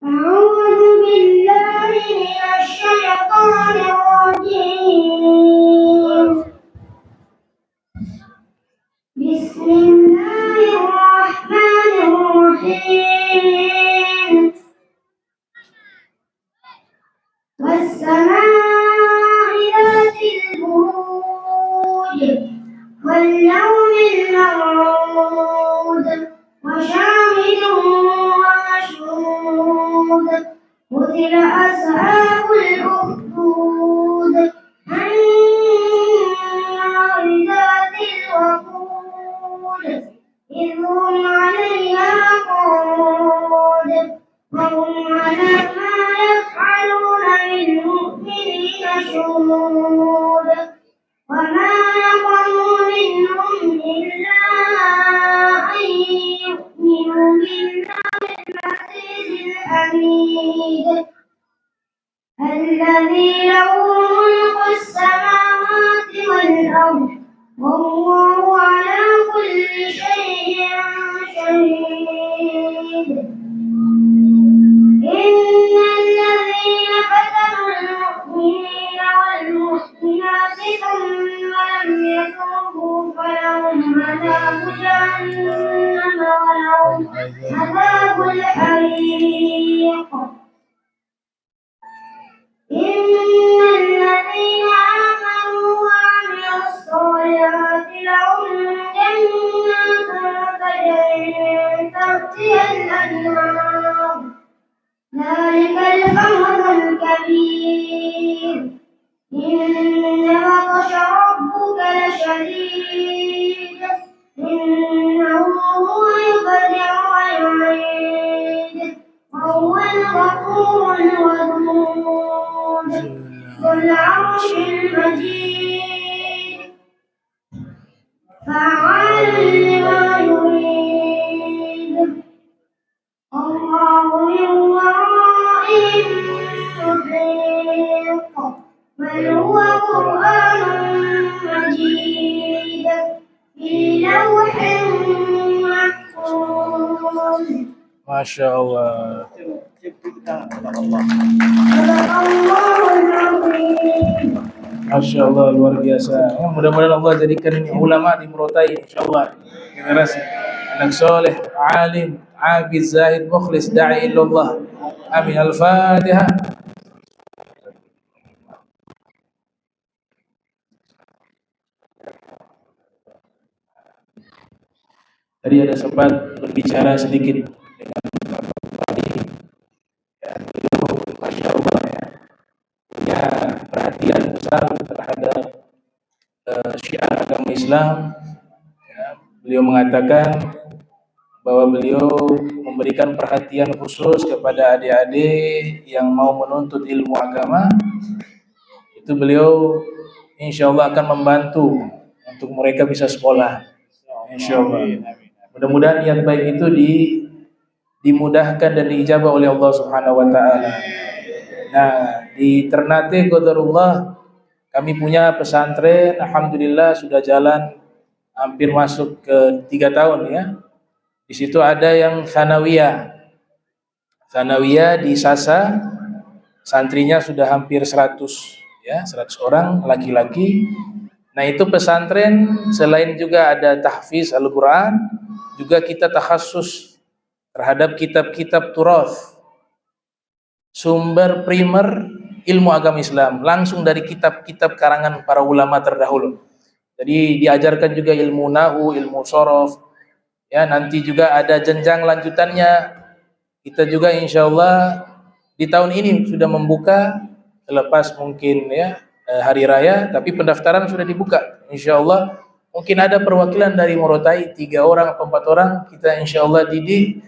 Speaker 3: A'udzu billahi minasy syaithanir rajim. Bismillahirrahmanirrahim. Was-samaa'i dzatil buruj wal yawmil maw'ud wa syahidin wa mashhud. Qutila ashabul ukhdud an-nar dzatil waqud idh hum 'alayha qu'ud wa hum 'ala ma yaf'aluna bil mu'minina shuhud wa ma naqamu minhum illa an yu'minu billahi al-'azizil hamid الذي له ملك السماوات والأرض والله على كل شيء شهيد إن الذين فتنوا المؤمنين والمؤمنات ثم لم يتوبوا فلهم عذاب جهنم ولهم عذاب الحريق إن الذين آمنوا وعملوا الصالحات لهم جنات تجري من تحتها الأنهار ذلك الفوز الكبير إن بطش ربك لشديد إنه هو يبدع ويعيد وهو الغفور الودود ذو العرش المجيد فعال لما يريد الله من ورائهم محيط بل هو قرآن مجيد في لوح محفوظ
Speaker 1: Masya Allah.
Speaker 3: Sadaqallahul azim.
Speaker 1: Masya Allah, luar biasa. Ya, mudah-mudahan Allah jadikan ini ulama di Murotai, insya Allah. Generasi anak soleh, alim, abid, zahid, mukhlis, da'i illallah. Amin. Al-Fatihah. Tadi ada sempat berbicara sedikit dengan Pak Adi. Ya, beliau, Masya Allah ya, punya perhatian besar terhadap syiar agama Islam. Ya, beliau mengatakan bahwa beliau memberikan perhatian khusus kepada adik-adik yang mau menuntut ilmu agama. Itu beliau insya Allah akan membantu untuk mereka bisa sekolah. Insya Allah. Mudah-mudahan niat baik itu dimudahkan dan diijabah oleh Allah Subhanahu wa taala. Nah, di Ternate qadarullah kami punya pesantren, alhamdulillah sudah jalan hampir masuk ke 3 tahun ya. Di situ ada yang sanawiyah. Sanawiyah di Sasa, santrinya sudah hampir 100 ya, 100 orang laki-laki. Nah, itu pesantren selain juga ada tahfiz Al-Qur'an, juga kita takhasus terhadap kitab-kitab turath, sumber primer ilmu agama Islam, langsung dari kitab-kitab karangan para ulama terdahulu. Jadi diajarkan juga ilmu nahu, ilmu sorof. Ya, nanti juga ada jenjang lanjutannya. Kita juga insya Allah di tahun ini sudah membuka, selepas mungkin ya hari raya, tapi pendaftaran sudah dibuka. Insya Allah mungkin ada perwakilan dari Murotai 3 orang atau 4 orang, kita insya Allah didik.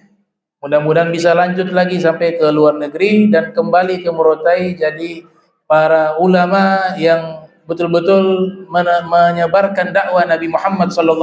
Speaker 1: Mudah-mudahan bisa lanjut lagi sampai ke luar negeri dan kembali ke Murotai jadi para ulama yang betul-betul menyebarkan dakwah Nabi Muhammad SAW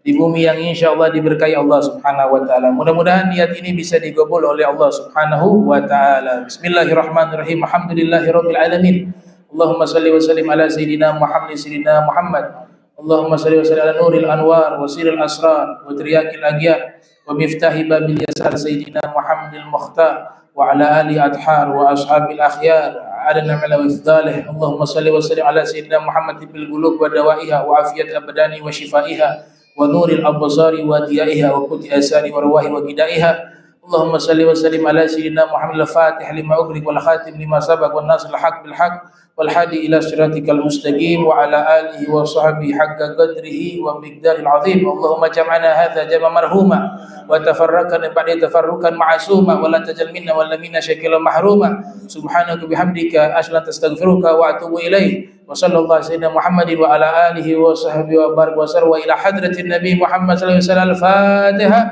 Speaker 1: di bumi yang insya Allah diberkahi Allah Subhanahu wa taala. Mudah-mudahan niat ini bisa digabul oleh Allah Subhanahu wa taala. Bismillahirrahmanirrahim. Alhamdulillahirabbil alamin. Allahumma salli wa sallim ala sayyidina Muhammad. Allahumma salli wa sallim ala nuril anwar wa siril asrar wa triyakil aghyar wa miftahi babil yasar sayyidina Muhammadil mukhtar wa ala ali adhar wa ashabil akhyar ala namala wa ifdalih. Allahumma salli wa sallim ala sayyidina Muhammad bil qulub wa dawaiha wa afiyat abdani wa shifaiha wa nuril absari wa diyaiha wa quti asari wa ruwahi wa gidaiha. Allahumma salli wa sallim ala sayyidina Muhammad al-Fatih lima ughliq wal khatim lima sabaq wan nasr al-haq bil haq wal hadi ila siratikal mustaqim wa ala alihi wa sahbihi haqqa qadrihi wa miqdaril azim. Allahumma jam'ana hadza jam'a marhuma wa tafarraqna ba'da tafarruqan ma'suma wa la tajal minna wa la minna shakilan mahruma. Subhanaka bihamdika asyhadu astaghfiruka wa atubu ilaik. Wa sallallahu sayyidina Muhammadin wa ala alihi wa sahbihi wa barik wa sarwa ila hadratin nabi Muhammad sallallahu alaihi wasallam. Al-Fatihah.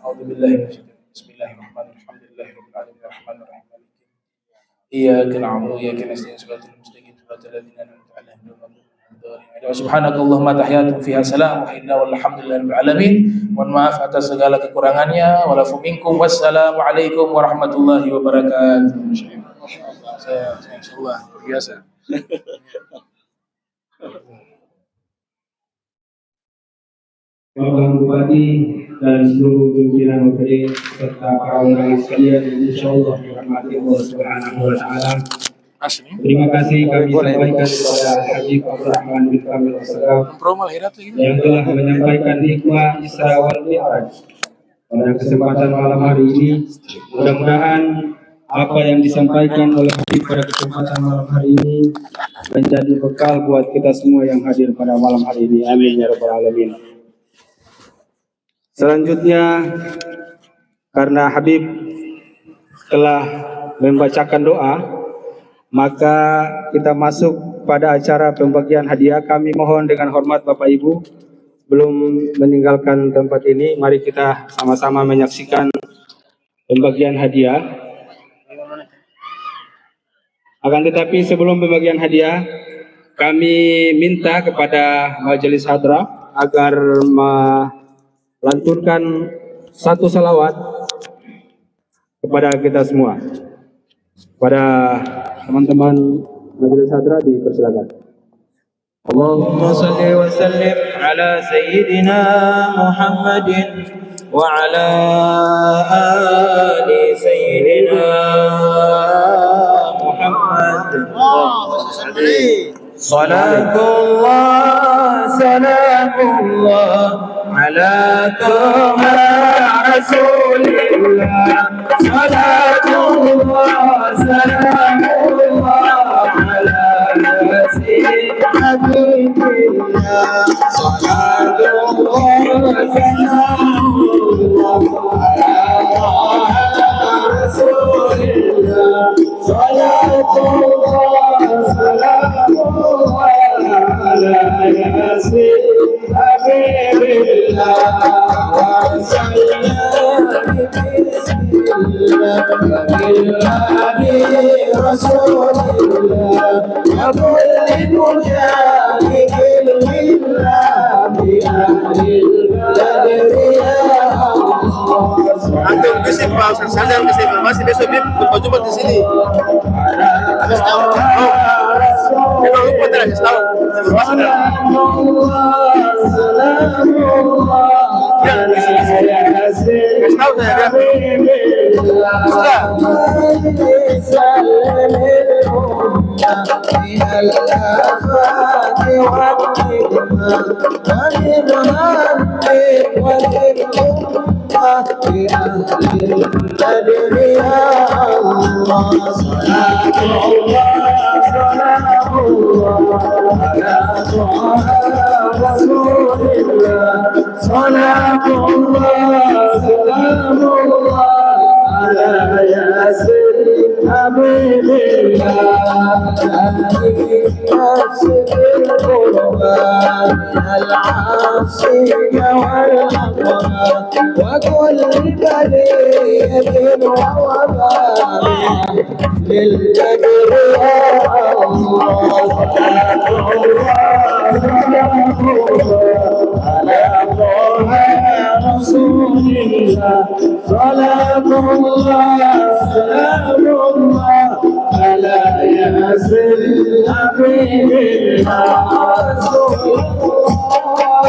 Speaker 1: A'udzu billahi minasyaitonir rajim. Bismillahirrahmanirrahim. Alhamdulillahirabbil alamin arrahmanir rahim. Iyyaka na'budu wa iyyaka nasta'in ihdinas mustaqim siratal ladzina an'amta 'alaihim ghairil subhanakallahumma tahiyyatuhum fiha salam wa inna walhamdulillahirabbil alamin. Mohon maaf atas segala kekurangannya. Walafu minkum. Wassalamu alaikum warahmatullahi wabarakatuh. Saya insyaallah biasa.
Speaker 4: Bapak Bupati dan seluruh pimpinan UPD serta para undangan sekalian yang insyaallah dirahmati Allah Subhanahu wa taala. Terima kasih kami sampaikan kepada Haji Abdurrahman bin Kamil As-Sagaf yang telah menyampaikan hikmah Isra wal Mi'raj pada kesempatan malam hari ini. Mudah-mudahan apa yang disampaikan oleh Habib pada kesempatan malam hari ini menjadi bekal buat kita semua yang hadir pada malam hari ini. Amin ya rabbal alamin. Selanjutnya, karena Habib telah membacakan doa, maka kita masuk pada acara pembagian hadiah. Kami mohon dengan hormat Bapak Ibu, belum meninggalkan tempat ini, mari kita sama-sama menyaksikan pembagian hadiah. Akan tetapi sebelum pembagian hadiah, kami minta kepada Majelis Hadra agar melantunkan satu salawat kepada kita semua. Pada teman-teman Majelis Hadra dipersilakan. Allahumma salli wa sallim ala sayyidina Muhammadin
Speaker 5: وعلى آل سيدنا محمد صلاة الله سلام الله على طه رسول الله صلاة الله سلام الله على ياسين حبيب الله صلاة الله سلام الله على طه رسول الله صلاة الله سلام الله على ياسين حبيب الله وسلم رسول الله وكل مجاهد لله بأهل البدر يا الله.
Speaker 6: Antum bisik Pak Ustaz Sadar kasih informasi besok Bib berjumpa di sini. Habis tahu. Memang lupa tadi habis tahu. Jangan bisik. Habis tahu saya kan. Sudah.
Speaker 5: صلاة الله سلام الله على ياسر حبيب الله يكسر القربان العاصي والأقرار وكل بلية ووبال للبدر يا الله صلاة الله على طه رسول الله صلاة الله سلام الله على ياسر حبيب الله رسول الله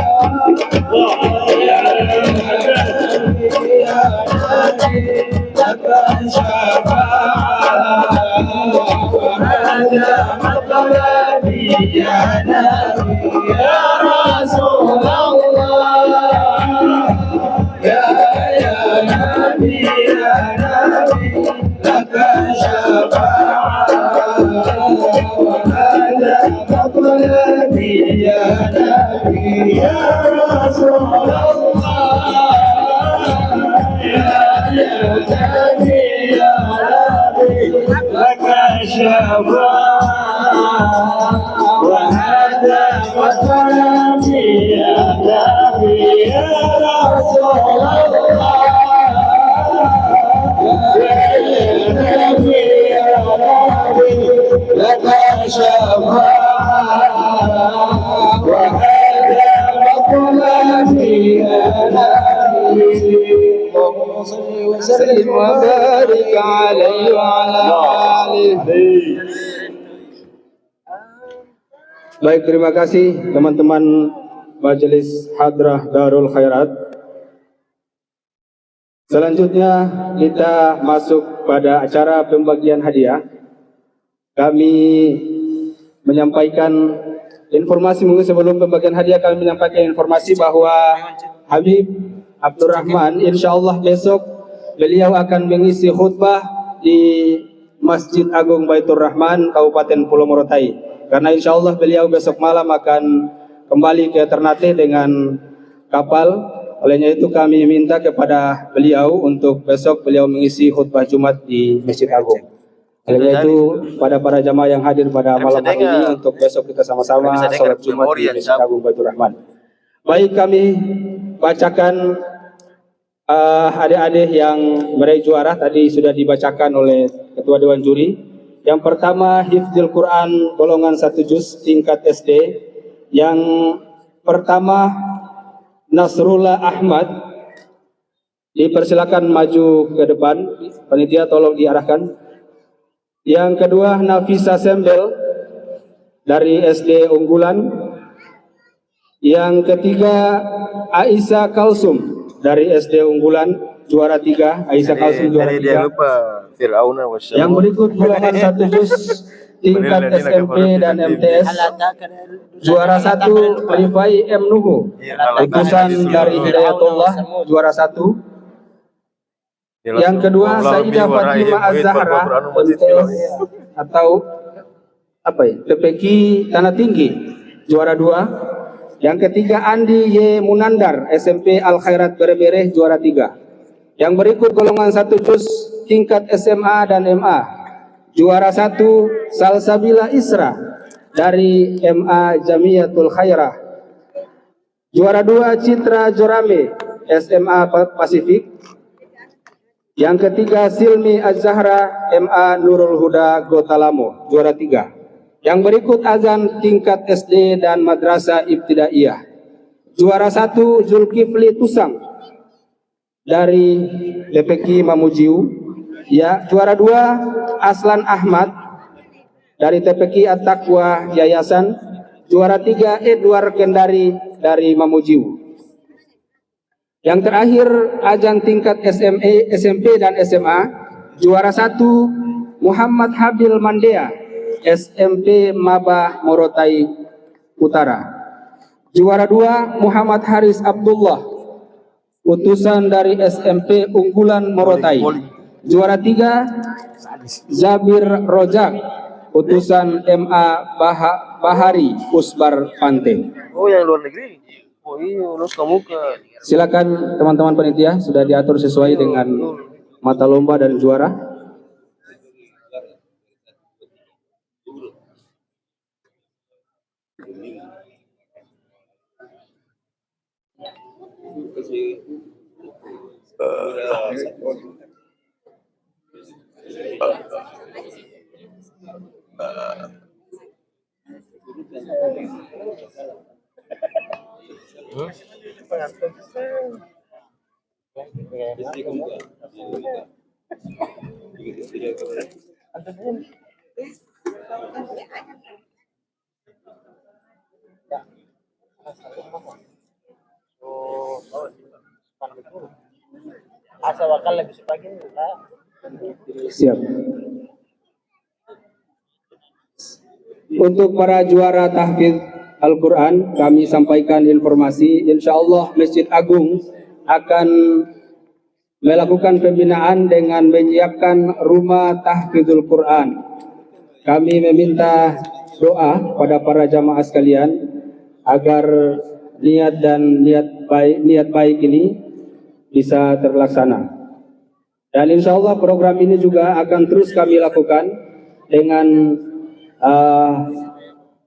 Speaker 5: يا نبي لك شفاعة وهذا مطلبي يا نبي يا رسول الله يا نبي لك شفاعة وهذا مطلبي يا نبي يا رسول الله يا نبي لك شفاعة وهذا مطلبي يا نبي يا رسول الله لك شفاعة وهذا مطلبي يا نبي اللهم صل وسلم وبارك عليه وعلى آله.
Speaker 4: Baik, terima kasih teman-teman Majelis Hadrah Darul Khairat. Selanjutnya kita masuk pada acara pembagian hadiah. Kami menyampaikan informasi, mungkin sebelum pembagian hadiah kami menyampaikan informasi bahwa Habib Abdurrahman insyaallah besok beliau akan mengisi khutbah di Masjid Agung Baitur Rahman Kabupaten Pulau Morotai. Karena insya Allah beliau besok malam akan kembali ke Ternate dengan kapal. Olehnya itu kami minta kepada beliau untuk besok beliau mengisi khutbah Jumat di Masjid Agung. Olehnya itu pada para jamaah yang hadir pada malam hari ini untuk besok kita sama-sama sholat Jumat di Masjid Agung Baitur Rahman. Baik, kami bacakan adik-adik yang meraih juara tadi sudah dibacakan oleh Ketua Dewan Juri. Yang pertama Hifdzul Quran golongan 1 juz tingkat SD. Yang pertama Nasrullah Ahmad. Dipersilakan maju ke depan. Panitia tolong diarahkan. Yang kedua Nafisa Sembel dari SD Unggulan. Yang ketiga Aisyah Kalsum dari SD unggulan juara 3, Aisyah Kalsum juara 3.
Speaker 6: Jadi dia lupa Fir'auna wasyam.
Speaker 4: Yang berikut golongan 1 juz tingkat SMP dan MTS. Juara 1 Rifai M Nuhu, utusan dari Hidayatullah, juara 1. Yang kedua Sayyidah Fatimah Az-Zahra, MTS atau apa ya? PPQ Tanah Tinggi, juara 2. Yang ketiga Andi Y Munandar, SMP Al Khairat Berebere, juara 3. Yang berikut golongan 1 juz tingkat SMA dan MA. Juara 1 Salsabila Isra dari MA Jamiatul Khairah. Juara 2 Citra Jorame, SMA Pasifik. Yang ketiga Silmi Az-Zahra, MA Nurul Huda Gotalamo, juara 3. Yang berikut azan tingkat SD dan Madrasah Ibtidaiyah. Juara 1 Zulkifli Tusang dari DPQ Mamujiu. Ya, juara 2 Aslan Ahmad dari TPQ At-Taqwa Yayasan. Juara 3 Edward Kendari dari Mamujiu. Yang terakhir ajang tingkat SMP dan SMA. Juara 1 Muhammad Habil Mandea, SMP Maba Morotai Utara. Juara 2 Muhammad Haris Abdullah, utusan dari SMP Unggulan Morotai. Juara 3 Zabir Rojak, utusan MA Bahari Usbar Pante.
Speaker 6: Oh, yang luar negeri. Oh iya, lulus kamu ke.
Speaker 4: Silakan teman-teman panitia, sudah diatur sesuai dengan mata lomba dan juara. Siap. Untuk para juara tahfidz Al-Quran, kami sampaikan informasi, insya Allah Masjid Agung akan melakukan pembinaan dengan menyiapkan rumah tahfidzul Quran. Kami meminta doa pada para jamaah sekalian agar niat baik ini bisa terlaksana. Dan insya Allah program ini juga akan terus kami lakukan dengan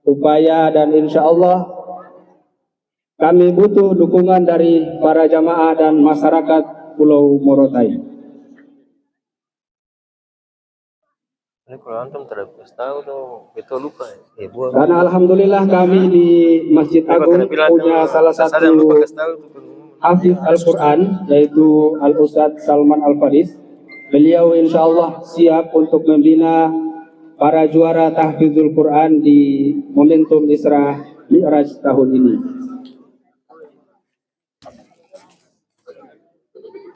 Speaker 4: upaya, dan insya Allah kami butuh dukungan dari para jamaah dan masyarakat Pulau Morotai.
Speaker 6: Ini kalau antum terlepas tahu tuh, betul lupa ya.
Speaker 4: Karena alhamdulillah kami di Masjid Agung punya salah satu hafiz Al-Quran, yaitu Al-Ustadz Salman Al-Faris. Beliau insya Allah siap untuk membina para juara tahfidzul Quran di momentum Isra Mi'raj tahun ini.